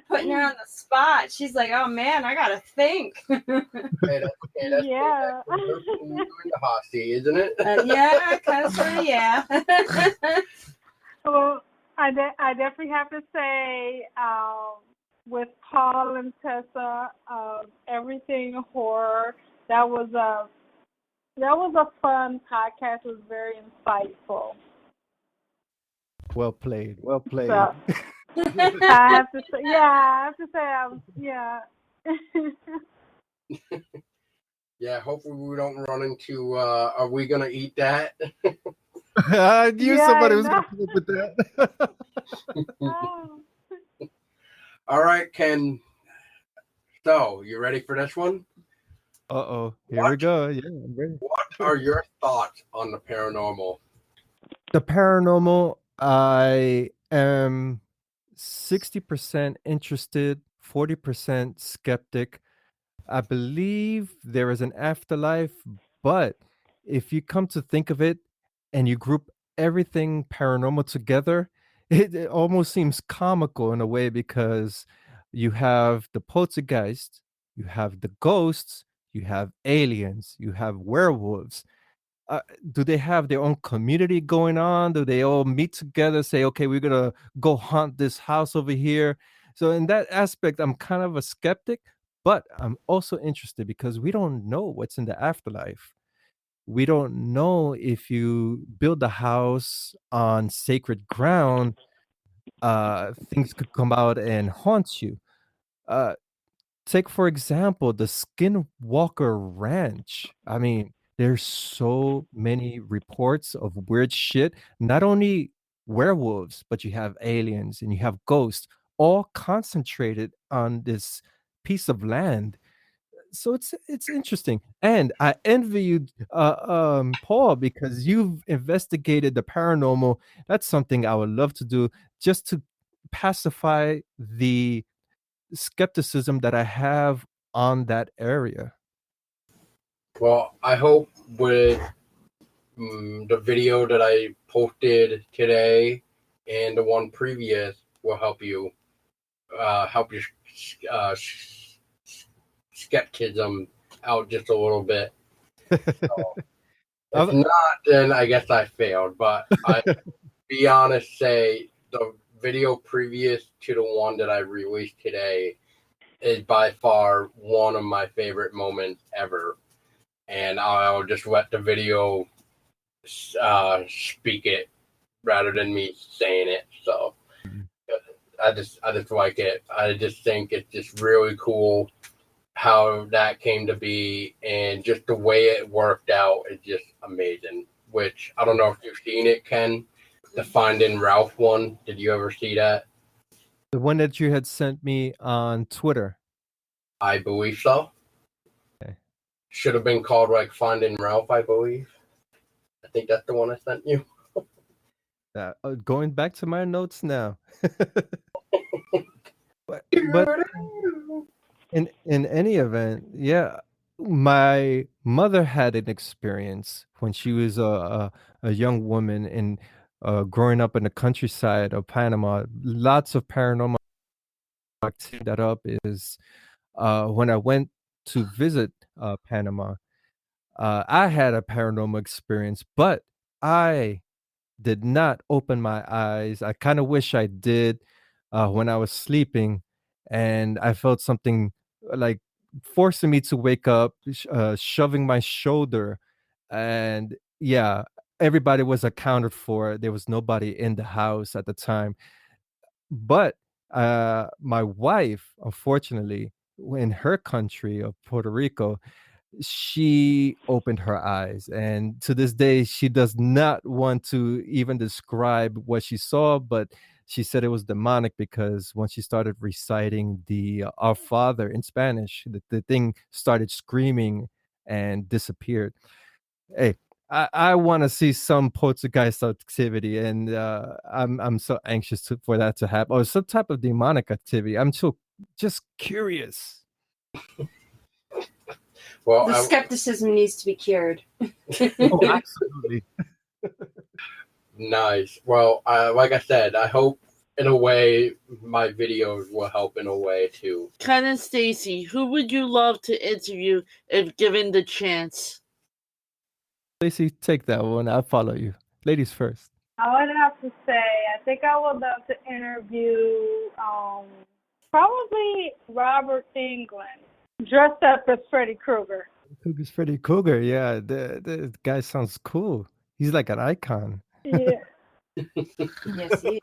Putting her on the spot. She's like, oh man, I gotta think. Hey, that's Yeah. you're in the hot seat, isn't it? Yeah, kind of, sort of, yeah. Well, I definitely have to say, with Paul and Tessa, everything horror, that was a fun podcast. It was very insightful. Well played. Well played. So, I have to say, yeah. Yeah, hopefully we don't run into, are we going to eat that? I knew Yeah, somebody I was going know. to come up with that. Oh. All right, Ken. So, you ready for this one? Uh-oh. Here we go. Yeah, I'm ready. What are your thoughts on the paranormal? The paranormal, I am 60% interested, 40% skeptic. I believe there is an afterlife, but if you come to think of it and you group everything paranormal together, it almost seems comical in a way, because you have the poltergeist, you have the ghosts, you have aliens, you have werewolves. Do they have their own community going on? Do they all meet together, say, okay, we're gonna go hunt this house over here? So in that aspect, I'm kind of a skeptic, but I'm also interested because we don't know what's in the afterlife. We don't know if you build a house on sacred ground, things could come out and haunt you. Uh, Take for example the Skinwalker Ranch. I mean, there's so many reports of weird shit. Not only werewolves, but you have aliens and you have ghosts, all concentrated on this piece of land. So it's interesting, and I envy you, Paul, because you've investigated the paranormal. That's something I would love to do, just to pacify the skepticism that I have on that area. Well, I hope with the video that I posted today and the one previous will help your skepticism out just a little bit. So, if not, then I guess I failed. But I, be honest, say the video previous to the one that I released today is by far one of my favorite moments ever. And I'll just let the video speak it rather than me saying it. So I just like it. I just think it's just really cool how that came to be, and just the way it worked out is just amazing. Which I don't know if you've seen it, Ken. the Finding Ralph one. Did you ever see that? The one that you had sent me on Twitter. I believe so. Okay. Should have been called like Finding Ralph, I believe. I think that's the one I sent you. Going back to my notes now. but in any event, yeah, my mother had an experience when she was a young woman in growing up in the countryside of Panama. Lots of paranormal activity. That up is when I went to visit Panama. I had a paranormal experience, but I did not open my eyes. I kind of wish I did when I was sleeping, and I felt something like forcing me to wake up, shoving my shoulder, and yeah, everybody was accounted for. There was nobody in the house at the time, but my wife, unfortunately, in her country of Puerto Rico, she opened her eyes, and to this day she does not want to even describe what she saw, but she said it was demonic because when she started reciting the Our Father in Spanish, the thing started screaming and disappeared. Hey, I want to see some poltergeist activity, and I'm so anxious for that to happen, or some type of demonic activity. I'm so just curious. Well, The skepticism needs to be cured. Oh, absolutely. nice. Well, like I said, I hope in a way my videos will help in a way too. Ken and Stacy, who would you love to interview if given the chance? Lacey, take that one. I'll follow you. Ladies first. I would have to say, I think I would love to interview probably Robert Englund, dressed up as Freddy Krueger. Cougar's Freddy Cougar. Yeah, the guy sounds cool. He's like an icon. Yeah. Yes, he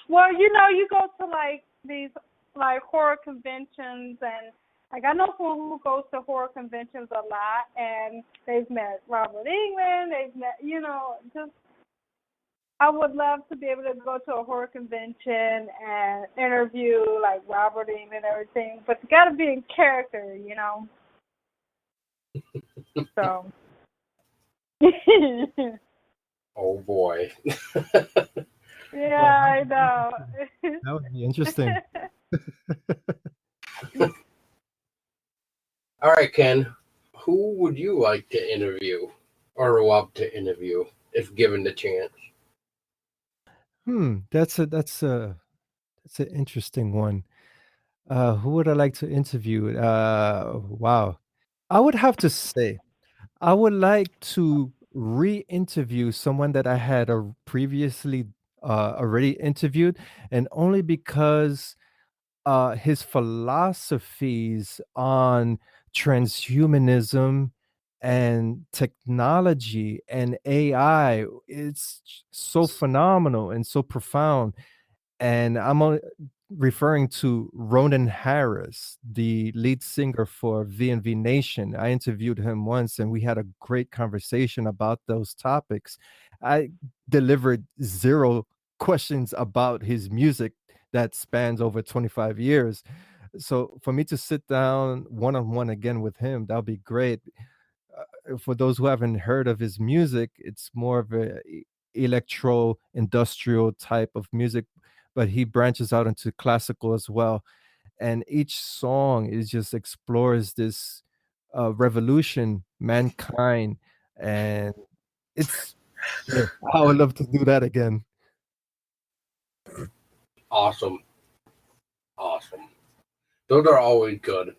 Well, you go to like these like horror conventions, and like I know someone who goes to horror conventions a lot, and they've met Robert Englund. They've met, just I would love to be able to go to a horror convention and interview like Robert Englund and everything, but you got to be in character, So. Oh boy. Yeah, I know. That would be interesting. All right, Ken. Who would you like to interview or love to interview if given the chance? That's an interesting one. Who would I like to interview? Wow. I would have to say I would like to re-interview someone that I had previously already interviewed, and only because his philosophies on transhumanism and technology and AI, it's so phenomenal and so profound. And I'm only referring to Ronan Harris, the lead singer for V&V Nation. I interviewed him once, and we had a great conversation about those topics. I delivered 0 questions about his music that spans over 25 years. So for me to sit down one-on-one again with him, that would be great. For those who haven't heard of his music, it's more of a electro industrial type of music, but he branches out into classical as well. And each song is just explores this revolution, mankind, and it's I would love to do that again. Awesome. Those are always good.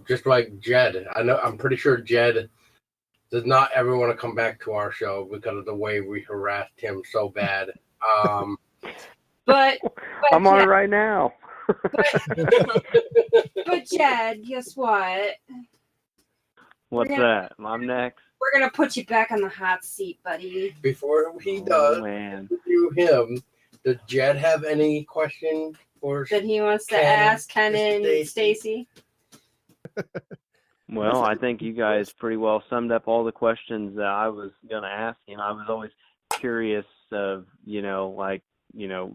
Just like Jed. I'm pretty sure Jed does not ever want to come back to our show because of the way we harassed him so bad. But I'm on Jed, it right now. but Jed, guess what? What's that? I'm next. We're gonna put you back on the hot seat, buddy. Before he does interview him, does Jed have any questions for that he wants to Ken ask Ken and Stacy? Well, I think you guys pretty well summed up all the questions that I was going to ask him. I was always curious of,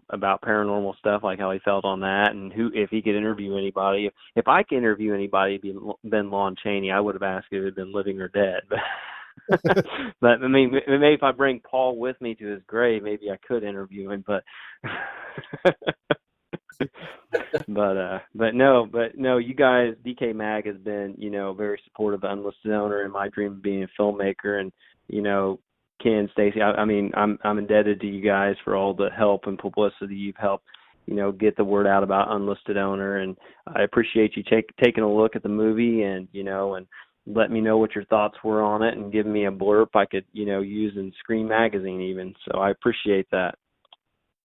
about paranormal stuff, like how he felt on that, and if he could interview anybody. If I could interview anybody, it'd been Lon Chaney. I would have asked if it had been living or dead. But I mean, maybe if I bring Paul with me to his grave, maybe I could interview him. But but no, you guys, DecayMag has been, very supportive of Unlisted Owner and my dream of being a filmmaker, and Ken, Stacy, I mean, I'm indebted to you guys for all the help and publicity you've helped, get the word out about Unlisted Owner, and I appreciate you taking a look at the movie and and let me know what your thoughts were on it and giving me a blurb I could use in Screen Magazine even. So I appreciate that.